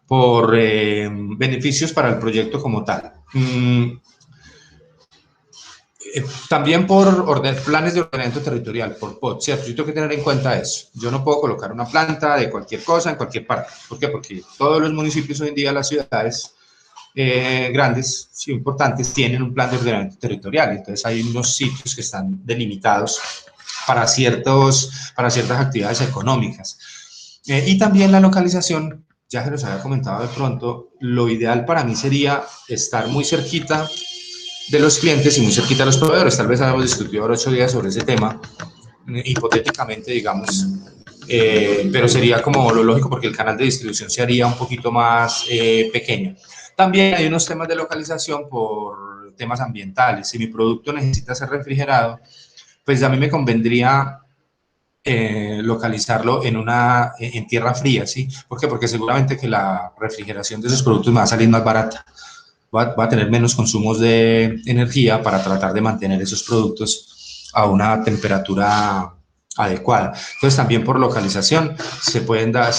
beneficios para el proyecto como tal. También por planes de ordenamiento territorial, por POT, ¿cierto? Yo tengo que tener en cuenta eso. Yo no puedo colocar una planta de cualquier cosa en cualquier parte. ¿Por qué? Porque todos los municipios hoy en día, las ciudades grandes, sí, importantes, tienen un plan de ordenamiento territorial. Entonces hay unos sitios que están delimitados para ciertas actividades económicas. Y también la localización, ya se los había comentado de pronto, lo ideal para mí sería estar muy cerquita de los clientes y muy cerquita de los proveedores. Tal vez habíamos discutido ahora 8 días sobre ese tema, hipotéticamente, digamos, pero sería como lo lógico porque el canal de distribución se haría un poquito más pequeño. También hay unos temas de localización por temas ambientales. Si mi producto necesita ser refrigerado, pues a mí me convendría localizarlo en tierra fría, ¿sí? ¿Por qué? Porque seguramente que la refrigeración de esos productos me va a salir más barata. Va a tener menos consumos de energía para tratar de mantener esos productos a una temperatura adecuada. Entonces, también por localización se pueden dar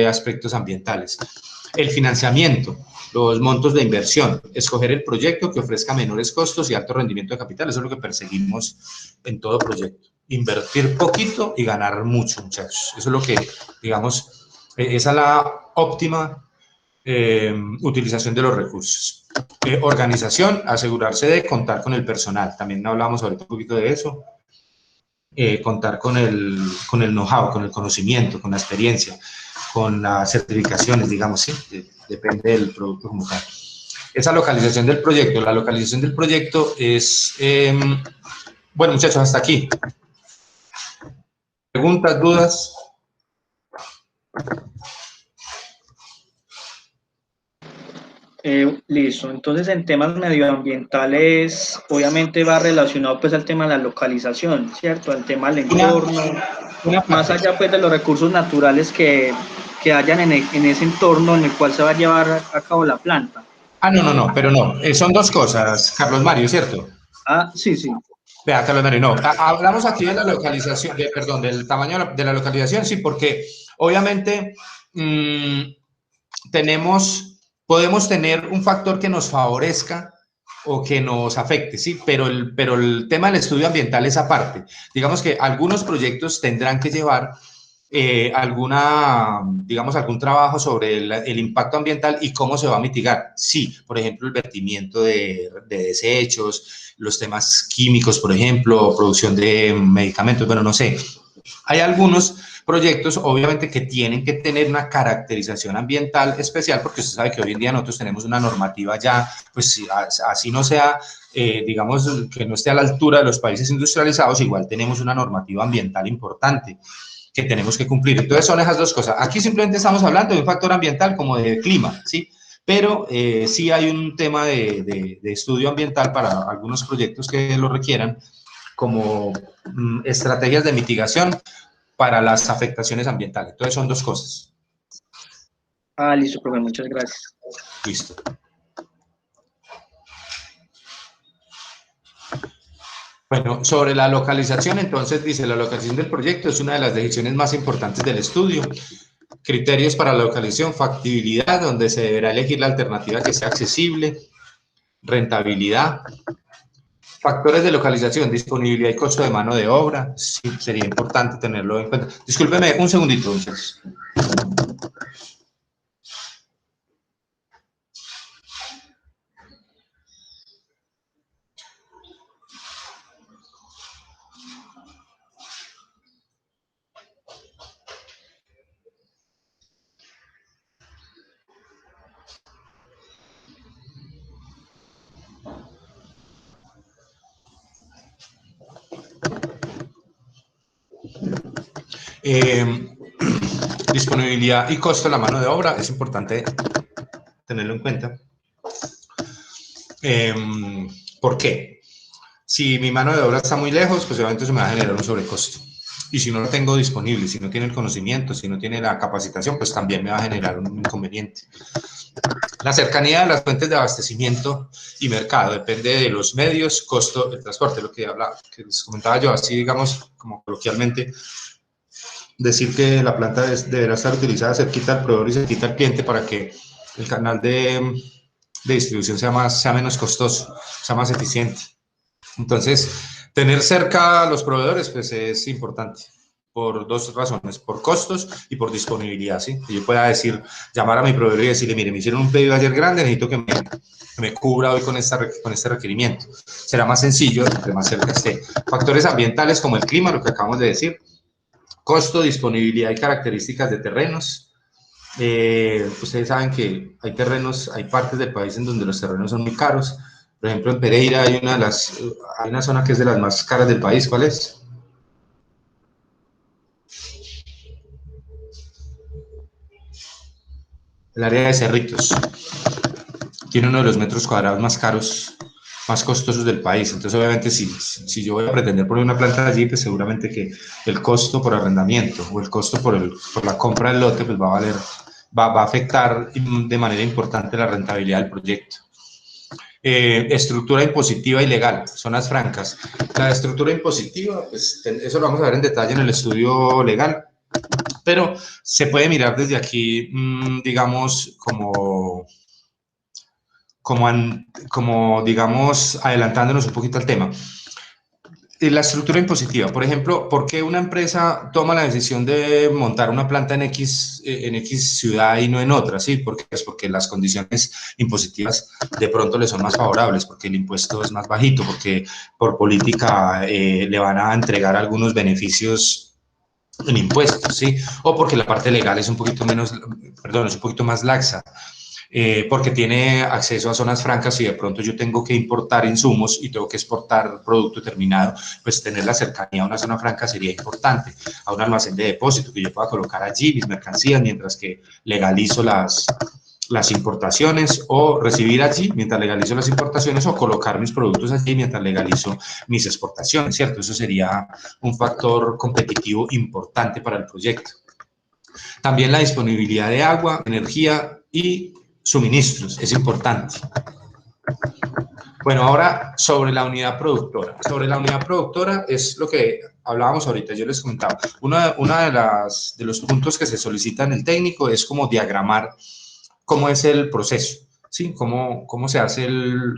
aspectos ambientales. El financiamiento, los montos de inversión, escoger el proyecto que ofrezca menores costos y alto rendimiento de capital, eso es lo que perseguimos en todo proyecto. Invertir poquito y ganar mucho, muchachos. Eso es lo que, digamos, esa es la óptima utilización de los recursos. Organización, asegurarse de contar con el personal. También hablamos ahorita un poquito de eso. Contar con el know-how, con el conocimiento, con la experiencia, con las certificaciones, digamos, ¿sí? Depende del producto como tal. Esa localización del proyecto. La localización del proyecto es... bueno, muchachos, hasta aquí. ¿Preguntas, dudas? Listo, entonces en temas medioambientales, obviamente va relacionado pues al tema de la localización, ¿cierto? Al tema del entorno, más allá pues de los recursos naturales que hayan en ese entorno en el cual se va a llevar a cabo la planta. No, pero no, son dos cosas, Carlos Mario, ¿cierto? Sí, sí. Vea, Carlos Mario, no, hablamos aquí de la localización, perdón, del tamaño de la localización, sí, porque obviamente podemos tener un factor que nos favorezca o que nos afecte, sí, pero el tema del estudio ambiental es aparte. Digamos que algunos proyectos tendrán que llevar algún trabajo sobre el impacto ambiental y cómo se va a mitigar. Sí, por ejemplo, el vertimiento de desechos, los temas químicos, por ejemplo, producción de medicamentos, bueno, no sé. Hay algunos proyectos, obviamente, que tienen que tener una caracterización ambiental especial, porque usted sabe que hoy en día nosotros tenemos una normativa ya, pues así no sea, digamos, que no esté a la altura de los países industrializados, igual tenemos una normativa ambiental importante que tenemos que cumplir. Entonces son esas dos cosas. Aquí simplemente estamos hablando de un factor ambiental como de clima, ¿sí? Pero sí hay un tema de estudio ambiental para algunos proyectos que lo requieran, como estrategias de mitigación para las afectaciones ambientales. Entonces son dos cosas. Listo, profe, muchas gracias. Listo. Bueno, sobre la localización, entonces dice, la localización del proyecto es una de las decisiones más importantes del estudio. Criterios para la localización, factibilidad, donde se deberá elegir la alternativa que sea accesible, rentabilidad, factores de localización, disponibilidad y costo de mano de obra, sí, sería importante tenerlo en cuenta. Discúlpeme un segundito, entonces. Disponibilidad y costo de la mano de obra, es importante tenerlo en cuenta. ¿Por qué? Si mi mano de obra está muy lejos, pues obviamente se me va a generar un sobrecosto. Y si no lo tengo disponible, si no tiene el conocimiento, si no tiene la capacitación, pues también me va a generar un inconveniente. La cercanía de las fuentes de abastecimiento y mercado depende de los medios, costo del transporte, lo que les comentaba yo, así digamos, como coloquialmente, decir que la planta deberá estar utilizada cerquita al proveedor y cerquita al cliente para que el canal de distribución sea menos costoso, sea más eficiente. Entonces, tener cerca a los proveedores pues es importante por dos razones, por costos y por disponibilidad, ¿sí? Que yo pueda decir, llamar a mi proveedor y decirle, mire, me hicieron un pedido ayer grande, necesito que me cubra hoy con este requerimiento. Será más sencillo entre más cerca esté. Factores ambientales como el clima, lo que acabamos de decir, costo, disponibilidad y características de terrenos. Ustedes saben que hay partes del país en donde los terrenos son muy caros. Por ejemplo, en Pereira hay una zona que es de las más caras del país. ¿Cuál es? El área de Cerritos. Tiene uno de los metros cuadrados más caros, más costosos del país. Entonces, obviamente, si yo voy a pretender poner una planta allí, pues seguramente que el costo por arrendamiento o el costo por la compra del lote, pues va a afectar de manera importante la rentabilidad del proyecto. Estructura impositiva y legal, zonas francas. La estructura impositiva, pues eso lo vamos a ver en detalle en el estudio legal, pero se puede mirar desde aquí, digamos, digamos, adelantándonos un poquito al tema. La estructura impositiva, por ejemplo, ¿por qué una empresa toma la decisión de montar una planta en X ciudad y no en otra? Sí, porque las condiciones impositivas de pronto le son más favorables, porque el impuesto es más bajito, porque por política le van a entregar algunos beneficios en impuestos, ¿sí? O porque la parte legal es un poquito más laxa. Porque tiene acceso a zonas francas y de pronto yo tengo que importar insumos y tengo que exportar producto terminado, pues tener la cercanía a una zona franca sería importante, a un almacén de depósito que yo pueda colocar allí mis mercancías mientras que legalizo las las importaciones o recibir allí mientras legalizo las importaciones o colocar mis productos allí mientras legalizo mis exportaciones, ¿cierto? Eso sería un factor competitivo importante para el proyecto. También la disponibilidad de agua, energía y suministros es importante. Bueno, ahora sobre la unidad productora. Sobre la unidad productora es lo que hablábamos ahorita, yo les comentaba. Una de los puntos que se solicita en el técnico es como diagramar cómo es el proceso, ¿sí? Cómo se hace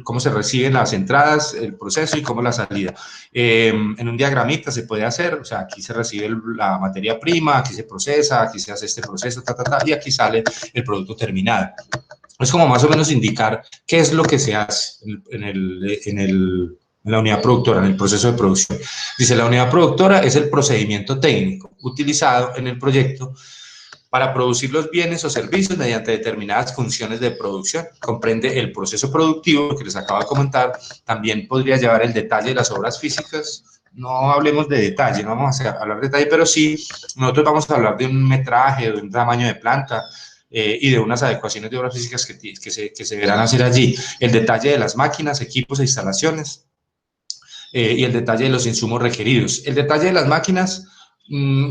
cómo se reciben las entradas, el proceso y cómo la salida. En un diagramita se puede hacer, o sea, aquí se recibe la materia prima, aquí se procesa, aquí se hace este proceso, y aquí sale el producto terminado. Es como más o menos indicar qué es lo que se hace en la unidad productora, en el proceso de producción. Dice, la unidad productora es el procedimiento técnico utilizado en el proyecto para producir los bienes o servicios mediante determinadas funciones de producción. Comprende el proceso productivo, que les acabo de comentar, también podría llevar el detalle de las obras físicas. No hablemos de detalle, no vamos a hablar de detalle, pero sí, nosotros vamos a hablar de un metraje, de un tamaño de planta, y de unas adecuaciones de obras físicas que se deberán hacer allí. El detalle de las máquinas, equipos e instalaciones, y el detalle de los insumos requeridos. El detalle de las máquinas,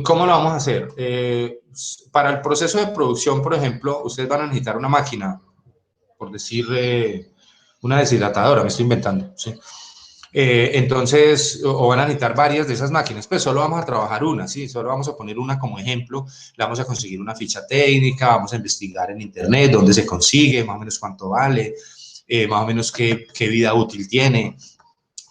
¿cómo lo vamos a hacer? Para el proceso de producción, por ejemplo, ustedes van a necesitar una máquina, por decir una deshidratadora, me estoy inventando, ¿sí? Entonces, o van a necesitar varias de esas máquinas, pues solo vamos a trabajar una, ¿sí? Solo vamos a poner una como ejemplo, le vamos a conseguir una ficha técnica, vamos a investigar en internet dónde se consigue, más o menos cuánto vale, más o menos qué vida útil tiene,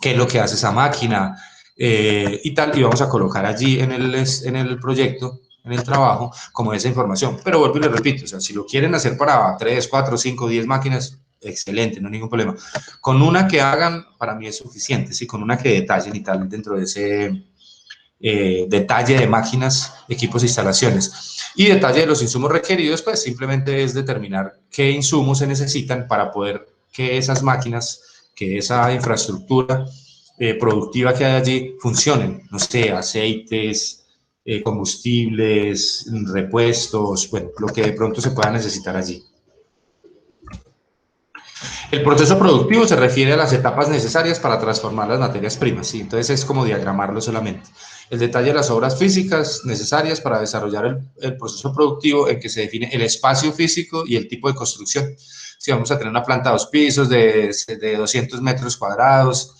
qué es lo que hace esa máquina, y tal, y vamos a colocar allí en el proyecto, en el trabajo, como esa información. Pero vuelvo y les repito, o sea, si lo quieren hacer para 3, 4, 5, 10 máquinas, excelente, no hay ningún problema. Con una que hagan, para mí es suficiente, ¿sí? Con una que detallen y tal dentro de ese detalle de máquinas, equipos e instalaciones. Y detalle de los insumos requeridos, pues simplemente es determinar qué insumos se necesitan para poder que esas máquinas, que esa infraestructura productiva que hay allí funcionen. No sé, aceites, combustibles, repuestos, bueno, lo que de pronto se pueda necesitar allí. El proceso productivo se refiere a las etapas necesarias para transformar las materias primas, ¿sí? Entonces es como diagramarlo solamente. El detalle de las obras físicas necesarias para desarrollar el proceso productivo, en que se define el espacio físico y el tipo de construcción. Si vamos a tener una planta de 2 pisos de 200 metros cuadrados,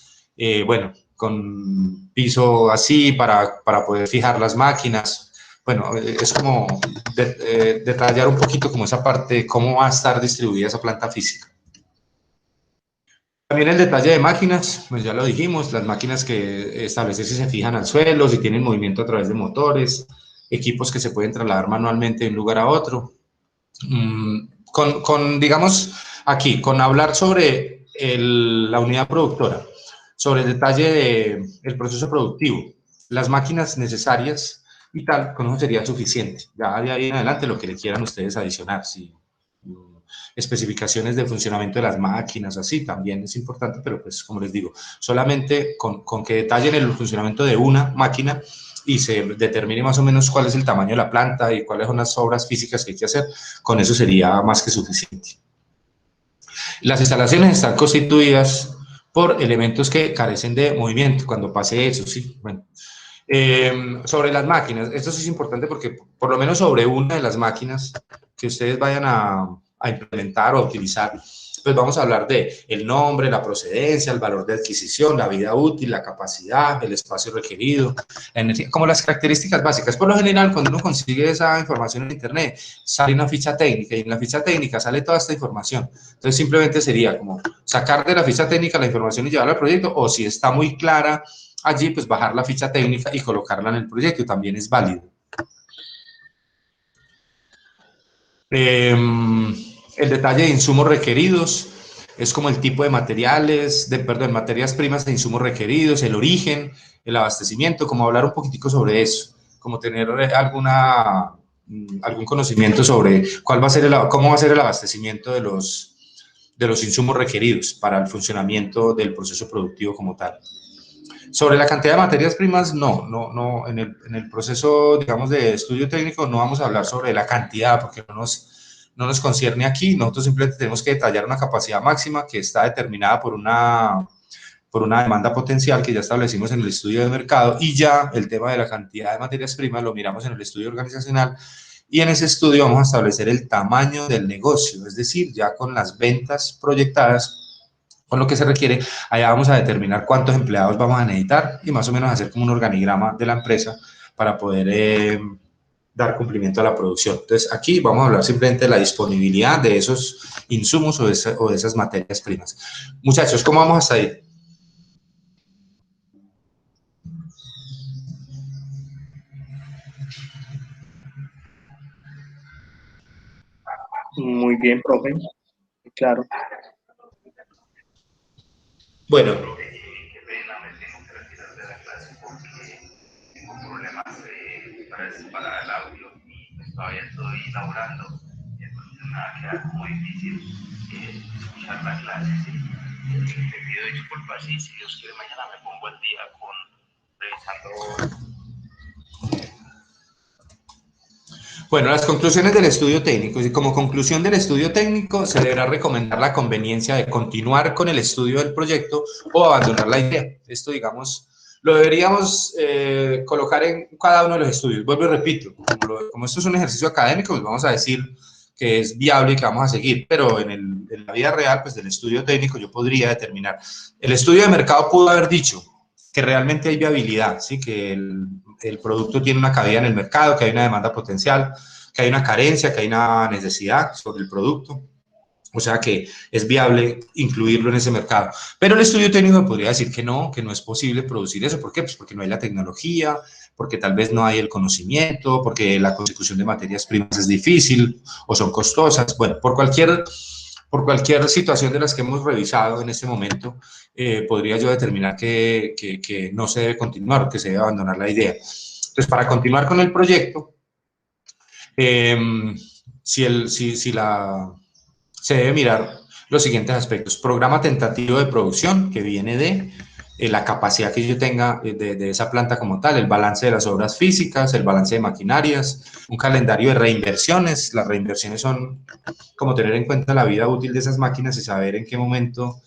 bueno, con piso así para poder fijar las máquinas. Bueno, es como detallar un poquito como esa parte, cómo va a estar distribuida esa planta física. También el detalle de máquinas, pues ya lo dijimos, las máquinas que establecer si se fijan al suelo, si tienen movimiento a través de motores, equipos que se pueden trasladar manualmente de un lugar a otro. Digamos, aquí, con hablar sobre la unidad productora, sobre el detalle del proceso productivo, las máquinas necesarias y tal, con eso sería suficiente. Ya de ahí en adelante lo que le quieran ustedes adicionar, si especificaciones de funcionamiento de las máquinas, así también es importante, pero pues como les digo, solamente con que detallen el funcionamiento de una máquina y se determine más o menos cuál es el tamaño de la planta y cuáles son las obras físicas que hay que hacer, con eso sería más que suficiente. Las instalaciones están constituidas por elementos que carecen de movimiento, cuando pase eso, sí, bueno. Sobre las máquinas, esto sí es importante porque por lo menos sobre una de las máquinas que ustedes vayan a implementar o a utilizar, pues vamos a hablar de el nombre, la procedencia, el valor de adquisición, la vida útil, la capacidad, el espacio requerido, la energía, como las características básicas. Por lo general, cuando uno consigue esa información en internet, sale una ficha técnica y en la ficha técnica sale toda esta información. Entonces simplemente sería como sacar de la ficha técnica la información y llevarla al proyecto, o si está muy clara allí, pues bajar la ficha técnica y colocarla en el proyecto, también es válido. El detalle de insumos requeridos es como el tipo de materiales, materias primas e insumos requeridos, el origen, el abastecimiento, como hablar un poquitico sobre eso, como tener algún conocimiento sobre cómo va a ser el abastecimiento de los insumos requeridos para el funcionamiento del proceso productivo como tal. Sobre la cantidad de materias primas, no, en el proceso, digamos, de estudio técnico no vamos a hablar sobre la cantidad porque no no nos concierne aquí, nosotros simplemente tenemos que detallar una capacidad máxima que está determinada por una demanda potencial que ya establecimos en el estudio de mercado, y ya el tema de la cantidad de materias primas lo miramos en el estudio organizacional, y en ese estudio vamos a establecer el tamaño del negocio, es decir, ya con las ventas proyectadas, con lo que se requiere, allá vamos a determinar cuántos empleados vamos a necesitar y más o menos hacer como un organigrama de la empresa para poder dar cumplimiento a la producción. Entonces, aquí vamos a hablar simplemente de la disponibilidad de esos insumos o de esas materias primas. Muchachos, ¿cómo vamos hasta ahí? Muy bien, profe. Claro. Bueno, para el audio y todavía estoy laborando, entonces me va a quedar muy difícil escuchar la clase. ¿Sí? Te pido disculpas y si Dios quiere mañana me pongo al día con revisando. Bueno, las conclusiones del estudio técnico. Y como conclusión del estudio técnico, se deberá recomendar la conveniencia de continuar con el estudio del proyecto o abandonar la idea. Esto, digamos, lo deberíamos colocar en cada uno de los estudios. Vuelvo y repito, como esto es un ejercicio académico, pues vamos a decir que es viable y que vamos a seguir, pero en la vida real, pues del estudio técnico yo podría determinar. El estudio de mercado pudo haber dicho que realmente hay viabilidad, ¿sí? Que el producto tiene una cabida en el mercado, que hay una demanda potencial, que hay una carencia, que hay una necesidad sobre el producto. O sea que es viable incluirlo en ese mercado. Pero el estudio técnico podría decir que no es posible producir eso. ¿Por qué? Pues porque no hay la tecnología, porque tal vez no hay el conocimiento, porque la consecución de materias primas es difícil o son costosas. Bueno, por cualquier situación de las que hemos revisado en este momento, podría yo determinar que no se debe continuar, que se debe abandonar la idea. Entonces, para continuar con el proyecto, se debe mirar los siguientes aspectos. Programa tentativo de producción, que viene de la capacidad que yo tenga de esa planta como tal, el balance de las obras físicas, el balance de maquinarias, un calendario de reinversiones. Las reinversiones son como tener en cuenta la vida útil de esas máquinas y saber en qué momento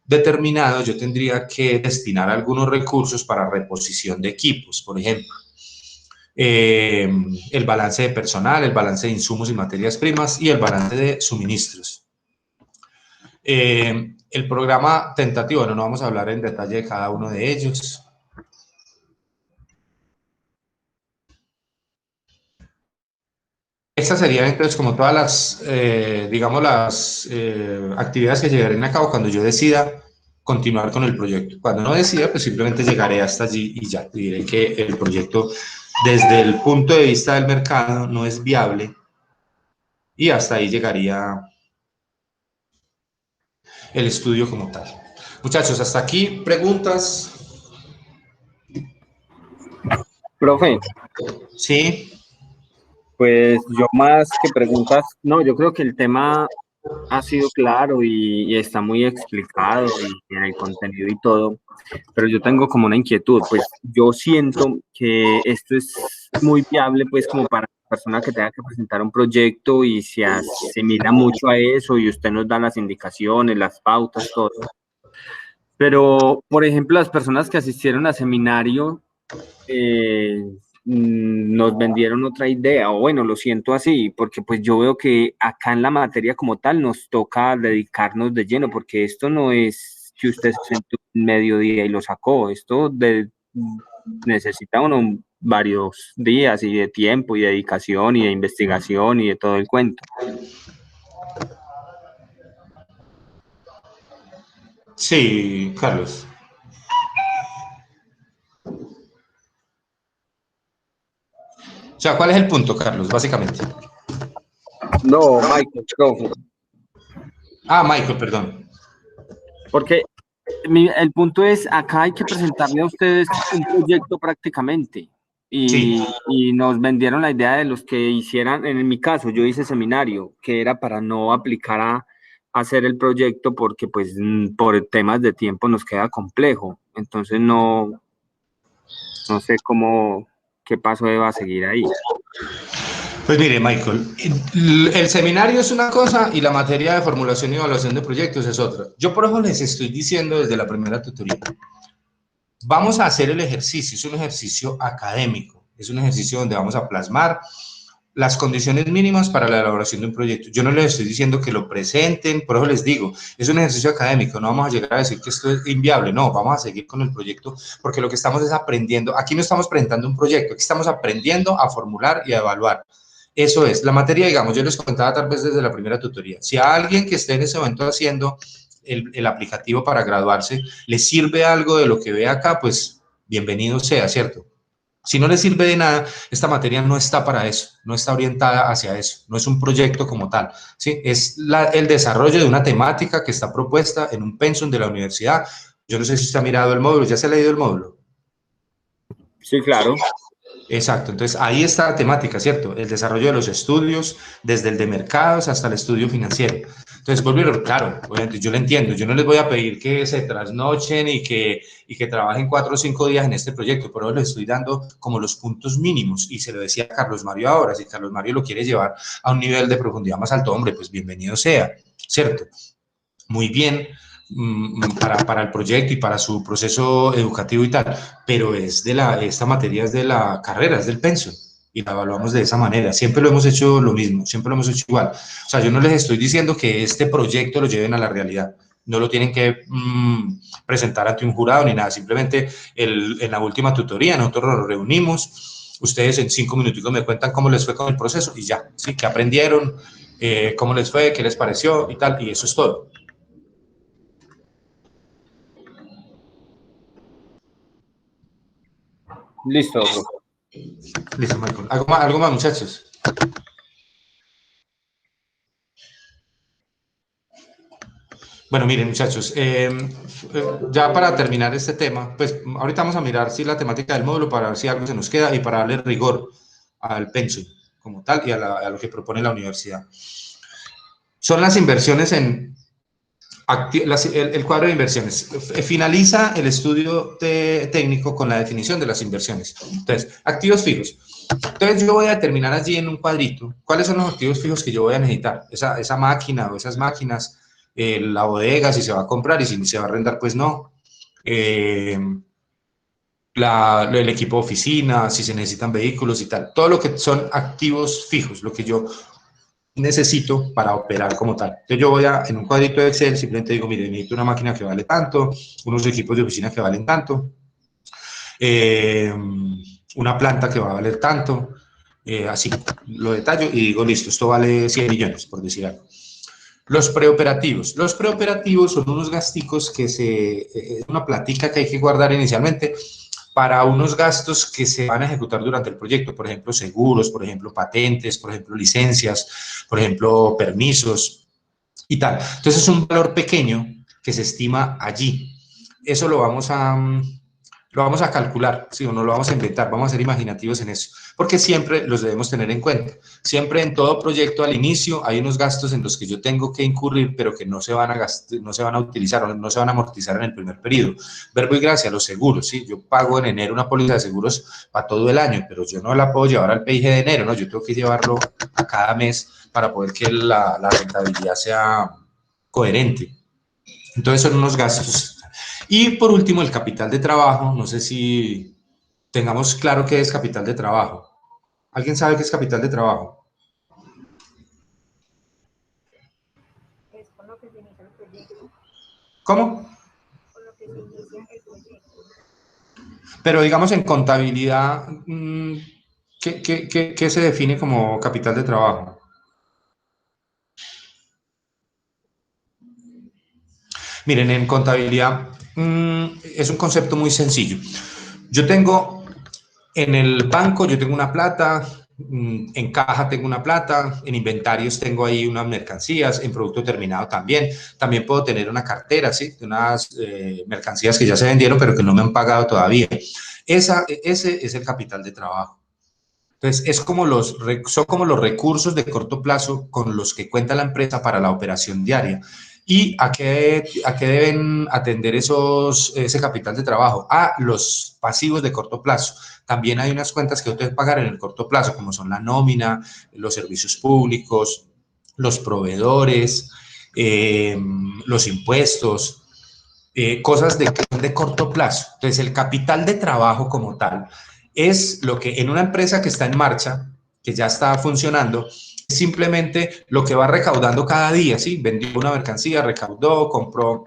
determinado yo tendría que destinar algunos recursos para reposición de equipos, por ejemplo. El balance de personal, el balance de insumos y materias primas y el balance de suministros. El programa tentativo, no vamos a hablar en detalle de cada uno de ellos. Estas serían entonces como todas las, digamos, las actividades que llegarán a cabo cuando yo decida continuar con el proyecto. Cuando no decida, pues simplemente llegaré hasta allí y ya, y diré que el proyecto desde el punto de vista del mercado no es viable y hasta ahí llegaría el estudio como tal. Muchachos, hasta aquí, preguntas. Profe, Sí. pues yo más que preguntas, no, yo creo que el tema ha sido claro y está muy explicado y en el contenido y todo, pero yo tengo como una inquietud, pues yo siento que esto es muy viable pues como para la persona que tenga que presentar un proyecto y se asimila mucho a eso y usted nos da las indicaciones, las pautas, todo. Pero, por ejemplo, las personas que asistieron al seminario nos vendieron otra idea, o bueno, lo siento así, porque pues yo veo que acá en la materia como tal nos toca dedicarnos de lleno, porque esto no es que usted se sentó un mediodía y lo sacó, necesita uno varios días y de tiempo y de dedicación y de investigación y de todo el cuento. Sí, Carlos. O sea, ¿cuál es el punto, Carlos, básicamente? No, Michael, profe. Ah, Michael, perdón. Porque el punto es, acá hay que presentarle a ustedes un proyecto prácticamente. Sí. Y nos vendieron la idea de los que hicieran, en mi caso, yo hice seminario, que era para no aplicar a hacer el proyecto porque pues por temas de tiempo nos queda complejo. Entonces no sé qué paso va a seguir ahí. Pues mire, Michael, el seminario es una cosa y la materia de formulación y evaluación de proyectos es otra. Yo por eso les estoy diciendo desde la primera tutoría, vamos a hacer el ejercicio, es un ejercicio académico, es un ejercicio donde vamos a plasmar las condiciones mínimas para la elaboración de un proyecto. Yo no les estoy diciendo que lo presenten, por eso les digo, es un ejercicio académico, no vamos a llegar a decir que esto es inviable, no, vamos a seguir con el proyecto, porque lo que estamos es aprendiendo, aquí no estamos presentando un proyecto, aquí estamos aprendiendo a formular y a evaluar. Eso es, la materia, digamos, yo les contaba tal vez desde la primera tutoría, si a alguien que esté en ese momento haciendo el aplicativo para graduarse, le sirve algo de lo que ve acá, pues bienvenido sea, ¿cierto? Si no le sirve de nada, esta materia no está para eso, no está orientada hacia eso, no es un proyecto como tal, ¿sí? Es el desarrollo de una temática que está propuesta en un pensum de la universidad. Yo no sé si usted ha mirado el módulo, ¿ya se ha leído el módulo? Sí, claro. Exacto, entonces ahí está la temática, ¿cierto? El desarrollo de los estudios, desde el de mercados hasta el estudio financiero. Entonces, claro, obviamente yo lo entiendo, yo no les voy a pedir que se trasnochen y que trabajen 4 o 5 días en este proyecto, pero les estoy dando como los puntos mínimos, y se lo decía a Carlos Mario ahora, si Carlos Mario lo quiere llevar a un nivel de profundidad más alto, hombre, pues bienvenido sea, ¿cierto? Muy bien, para el proyecto y para su proceso educativo y tal, pero esta materia es de la carrera, es del pensum, y la evaluamos de esa manera. Siempre lo hemos hecho lo mismo, siempre lo hemos hecho igual. O sea, yo no les estoy diciendo que este proyecto lo lleven a la realidad, no lo tienen que presentar ante un jurado ni nada, simplemente en la última tutoría nosotros nos reunimos, ustedes en 5 minuticos me cuentan cómo les fue con el proceso y ya, ¿sí? ¿Qué aprendieron? ¿Cómo les fue? ¿Qué les pareció? Y tal, y eso es todo. Listo, profe. Listo, Michael. ¿Algo más, muchachos? Bueno, miren, muchachos, ya para terminar este tema, pues ahorita vamos a mirar si la temática del módulo para ver si algo se nos queda y para darle rigor al pensum como tal y a lo que propone la universidad. Son las inversiones en el cuadro de inversiones. Finaliza el estudio técnico con la definición de las inversiones. Entonces, activos fijos. Entonces, yo voy a determinar allí en un cuadrito cuáles son los activos fijos que yo voy a necesitar. Esa máquina o esas máquinas, la bodega, si se va a comprar, y si se va a arrendar, pues no. El equipo de oficina, si se necesitan vehículos y tal. Todo lo que son activos fijos, lo que yo necesito para operar como tal. Entonces yo voy en un cuadrito de Excel, simplemente digo, mire, necesito una máquina que vale tanto, unos equipos de oficina que valen tanto, una planta que va a valer tanto, así lo detallo y digo, listo, esto vale 100 millones, por decir algo. Los preoperativos. Los preoperativos son unos gasticos una platica que hay que guardar inicialmente para unos gastos que se van a ejecutar durante el proyecto, por ejemplo, seguros, por ejemplo, patentes, por ejemplo, licencias, por ejemplo, permisos y tal. Entonces es un valor pequeño que se estima allí. Eso lo vamos a calcular, ¿sí? O no lo vamos a inventar, vamos a ser imaginativos en eso, porque siempre los debemos tener en cuenta. Siempre en todo proyecto al inicio hay unos gastos en los que yo tengo que incurrir, pero que no se van a utilizar o no se van a amortizar en el primer periodo. Verbo y gracia, los seguros, ¿sí? Yo pago en enero una póliza de seguros para todo el año, pero yo no la puedo llevar al PIG de enero, ¿no? Yo tengo que llevarlo a cada mes para poder que la rentabilidad sea coherente. Entonces son unos gastos. Y por último, el capital de trabajo. No sé si tengamos claro qué es capital de trabajo. ¿Alguien sabe qué es capital de trabajo? Es con lo que se inicia el proyecto. ¿Cómo? Con lo que se inicia el proyecto. Pero digamos en contabilidad, ¿qué se define como capital de trabajo? Miren, en contabilidad es un concepto muy sencillo. Yo tengo en el banco, yo tengo una plata, en caja tengo una plata, en inventarios tengo ahí unas mercancías, en producto terminado también. También puedo tener una cartera, ¿sí? De unas mercancías que ya se vendieron, pero que no me han pagado todavía. Ese es el capital de trabajo. Entonces, son como los recursos de corto plazo con los que cuenta la empresa para la operación diaria. ¿Y a qué deben atender ese capital de trabajo? A los pasivos de corto plazo. También hay unas cuentas que deben pagar en el corto plazo, como son la nómina, los servicios públicos, los proveedores, los impuestos, cosas de corto plazo. Entonces, el capital de trabajo como tal es lo que en una empresa que está en marcha, que ya está funcionando, es simplemente lo que va recaudando cada día, ¿sí? Vendió una mercancía, recaudó, compró,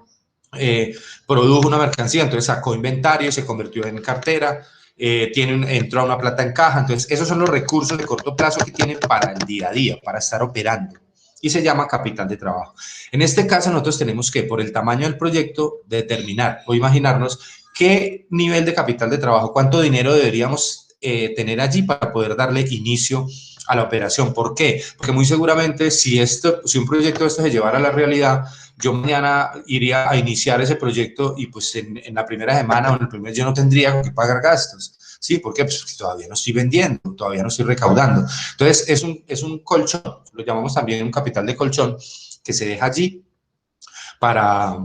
produjo una mercancía, entonces sacó inventario, se convirtió en cartera, entró a una plata en caja. Entonces, esos son los recursos de corto plazo que tienen para el día a día, para estar operando. Y se llama capital de trabajo. En este caso, nosotros tenemos que, por el tamaño del proyecto, determinar o imaginarnos qué nivel de capital de trabajo, cuánto dinero deberíamos tener allí para poder darle inicio a la operación. ¿Por qué? Porque muy seguramente si un proyecto de esto se llevara a la realidad, yo mañana iría a iniciar ese proyecto y pues en la primera semana o en el primer mes yo no tendría que pagar gastos. ¿Sí? ¿Por qué? Pues porque todavía no estoy vendiendo, todavía no estoy recaudando. Entonces, es un colchón, lo llamamos también un capital de colchón, que se deja allí para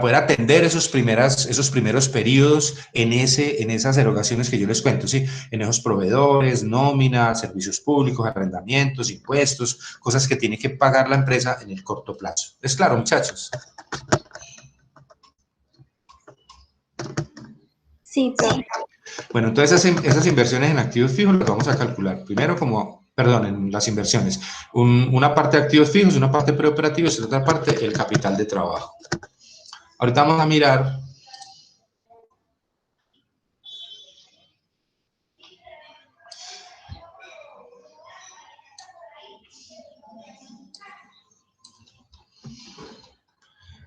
poder atender esos primeros periodos en esas erogaciones que yo les cuento, ¿sí? En esos proveedores, nómina, servicios públicos, arrendamientos, impuestos, cosas que tiene que pagar la empresa en el corto plazo. ¿Es claro, muchachos? Sí, profe. Bueno, entonces esas inversiones en activos fijos las vamos a calcular. Primero en las inversiones. Una parte de activos fijos, una parte preoperativos y otra parte el capital de trabajo. Ahorita vamos a mirar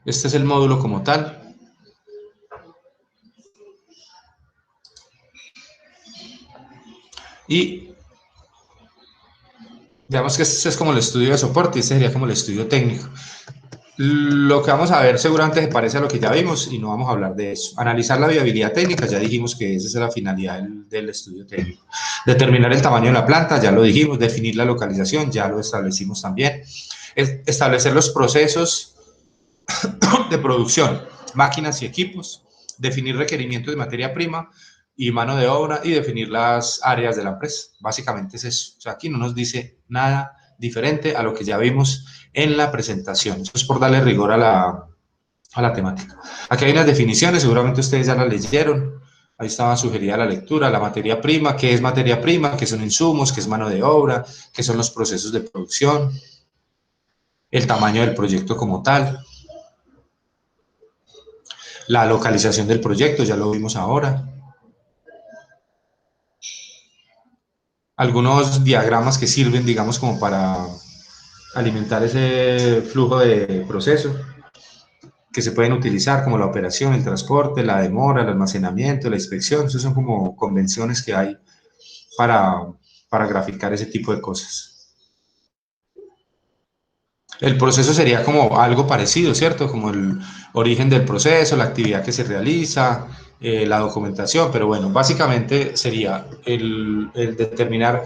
este es el módulo como tal. Y digamos que este es como el estudio de soporte y este sería como el estudio técnico. Lo que vamos a ver seguramente se parece a lo que ya vimos y no vamos a hablar de eso. Analizar la viabilidad técnica, ya dijimos que esa es la finalidad del estudio técnico. Determinar el tamaño de la planta, ya lo dijimos. Definir la localización, ya lo establecimos también. Establecer los procesos de producción, máquinas y equipos. Definir requerimientos de materia prima y mano de obra y definir las áreas de la empresa. Básicamente es eso. O sea, aquí no nos dice nada diferente a lo que ya vimos en la presentación. Eso es por darle rigor a la temática. Aquí hay unas definiciones, seguramente ustedes ya las leyeron. Ahí estaba sugerida la lectura, la materia prima, qué es materia prima, qué son insumos, qué es mano de obra, qué son los procesos de producción, el tamaño del proyecto como tal, la localización del proyecto, ya lo vimos ahora. Algunos diagramas que sirven, digamos, como para alimentar ese flujo de proceso, que se pueden utilizar como la operación, el transporte, la demora, el almacenamiento, la inspección. Esas son como convenciones que hay para graficar ese tipo de cosas. El proceso sería como algo parecido, ¿cierto? Como el origen del proceso, la actividad que se realiza, la documentación, pero bueno, básicamente sería el determinar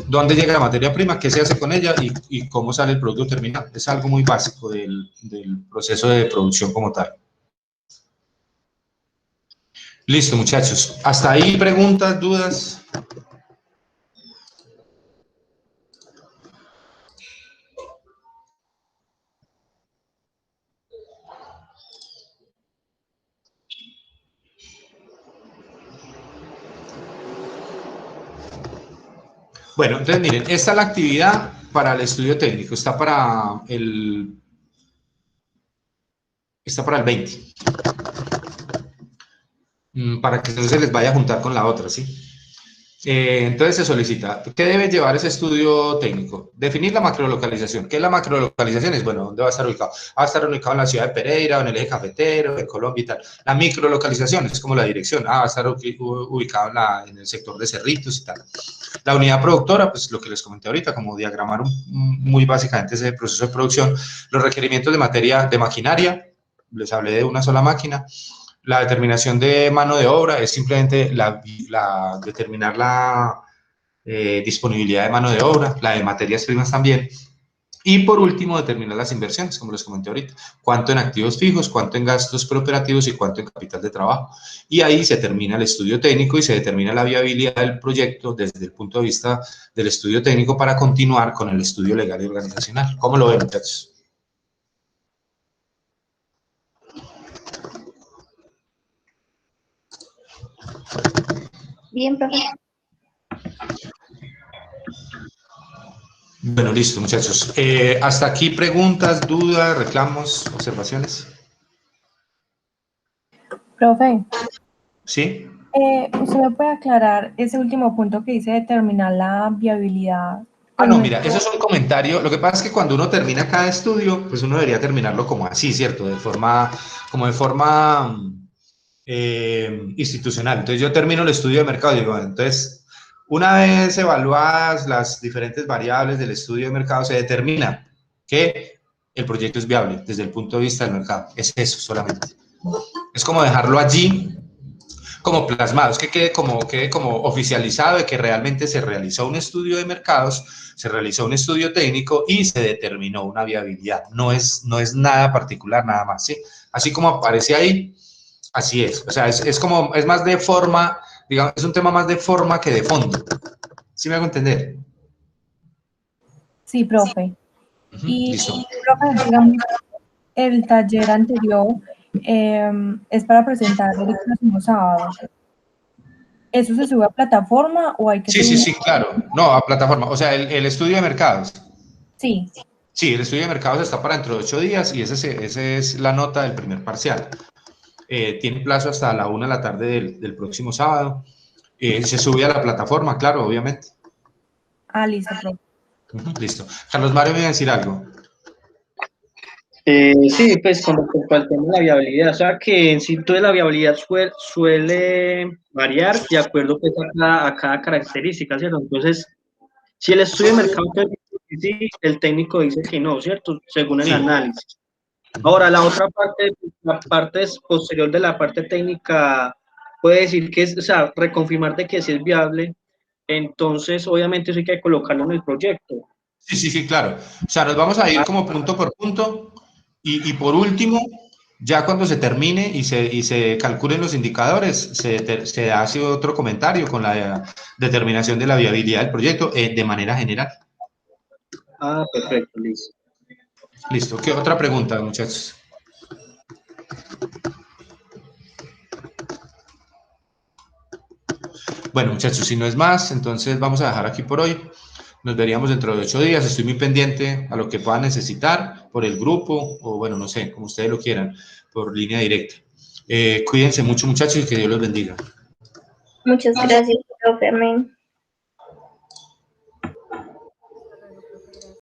dónde llega la materia prima, qué se hace con ella y cómo sale el producto terminado. Es algo muy básico del proceso de producción como tal. Listo, muchachos. ¿Hasta ahí preguntas, dudas? Bueno, entonces miren, esta es la actividad para el estudio técnico, está para el 20, para que no se les vaya a juntar con la otra, ¿sí? Entonces se solicita, ¿qué debe llevar ese estudio técnico? Definir la macrolocalización. ¿Qué es la macrolocalización? Es, bueno, ¿dónde va a estar ubicado? Va a estar ubicado en la ciudad de Pereira, o en el eje cafetero, en Colombia y tal. La microlocalización es como la dirección. Va a estar ubicado en el sector de Cerritos y tal. La unidad productora, pues lo que les comenté ahorita, como diagramar muy básicamente ese proceso de producción. Los requerimientos de materia, de maquinaria, les hablé de una sola máquina. La determinación de mano de obra es simplemente determinar la disponibilidad de mano de obra, la de materias primas también, Y por último, determinar las inversiones, como les comenté ahorita. Cuánto en activos fijos, cuánto en gastos preoperativos y cuánto en capital de trabajo. Y ahí se termina el estudio técnico y se determina la viabilidad del proyecto desde el punto de vista del estudio técnico para continuar con el estudio legal y organizacional. ¿Cómo lo ven, muchachos? Bien, profe. Bueno, listo, muchachos. Hasta aquí preguntas, dudas, reclamos, observaciones. Profe, ¿Sí? ¿usted me puede aclarar ese último punto que dice determinar la viabilidad? Ah, no, mira, eso es un comentario. Lo que pasa es que cuando uno termina cada estudio, pues uno debería terminarlo como así, ¿cierto? Como de forma institucional. Entonces yo termino el estudio de mercado y digo, bueno, entonces, una vez evaluadas las diferentes variables del estudio de mercado, se determina que el proyecto es viable desde el punto de vista del mercado. Es eso solamente. Es como dejarlo allí, como plasmado, es que quede como oficializado de que realmente se realizó un estudio de mercados, se realizó un estudio técnico y se determinó una viabilidad. No es nada particular, nada más, ¿sí? Así como aparece ahí, así es. O sea, es más de forma, digamos, es un tema más de forma que de fondo. ¿Sí me hago entender? Sí, profe. Y, Listo. profe, digamos, el taller anterior es para presentar el próximo sábado. ¿Eso se sube a plataforma o hay que Sí, subir? sí, sí, claro. No, a plataforma. O sea, el estudio de mercados. Sí. Sí, el estudio de mercados está para dentro de 8 días y esa es la nota del primer parcial. Tiene plazo hasta la 1 de la tarde del próximo sábado. Se sube a la plataforma, claro, obviamente. Ah, listo, profe. Listo. Carlos Mario me iba a decir algo. Sí, pues con respecto al tema de la viabilidad, o sea que en sí toda la viabilidad suele variar de acuerdo pues, a cada característica, ¿cierto? Entonces, si el estudio de mercado dice que sí, el técnico dice que no, ¿cierto? Según el Sí. análisis. Ahora, la parte posterior de la parte técnica puede decir que es, o sea, reconfirmar de que sí es viable, entonces obviamente eso hay que colocarlo en el proyecto. Sí, sí, sí, claro. O sea, nos vamos a ir como punto por punto y por último, ya cuando se termine y se calculen los indicadores, se hace otro comentario con la determinación de la viabilidad del proyecto de manera general. Ah, perfecto, listo. Listo. ¿Qué otra pregunta, muchachos? Bueno, muchachos, si no es más, entonces vamos a dejar aquí por hoy. Nos veríamos dentro de 8 días. Estoy muy pendiente a lo que puedan necesitar por el grupo o, bueno, no sé, como ustedes lo quieran, por línea directa. Cuídense mucho, muchachos, y que Dios los bendiga. Muchas gracias, profe. Amén.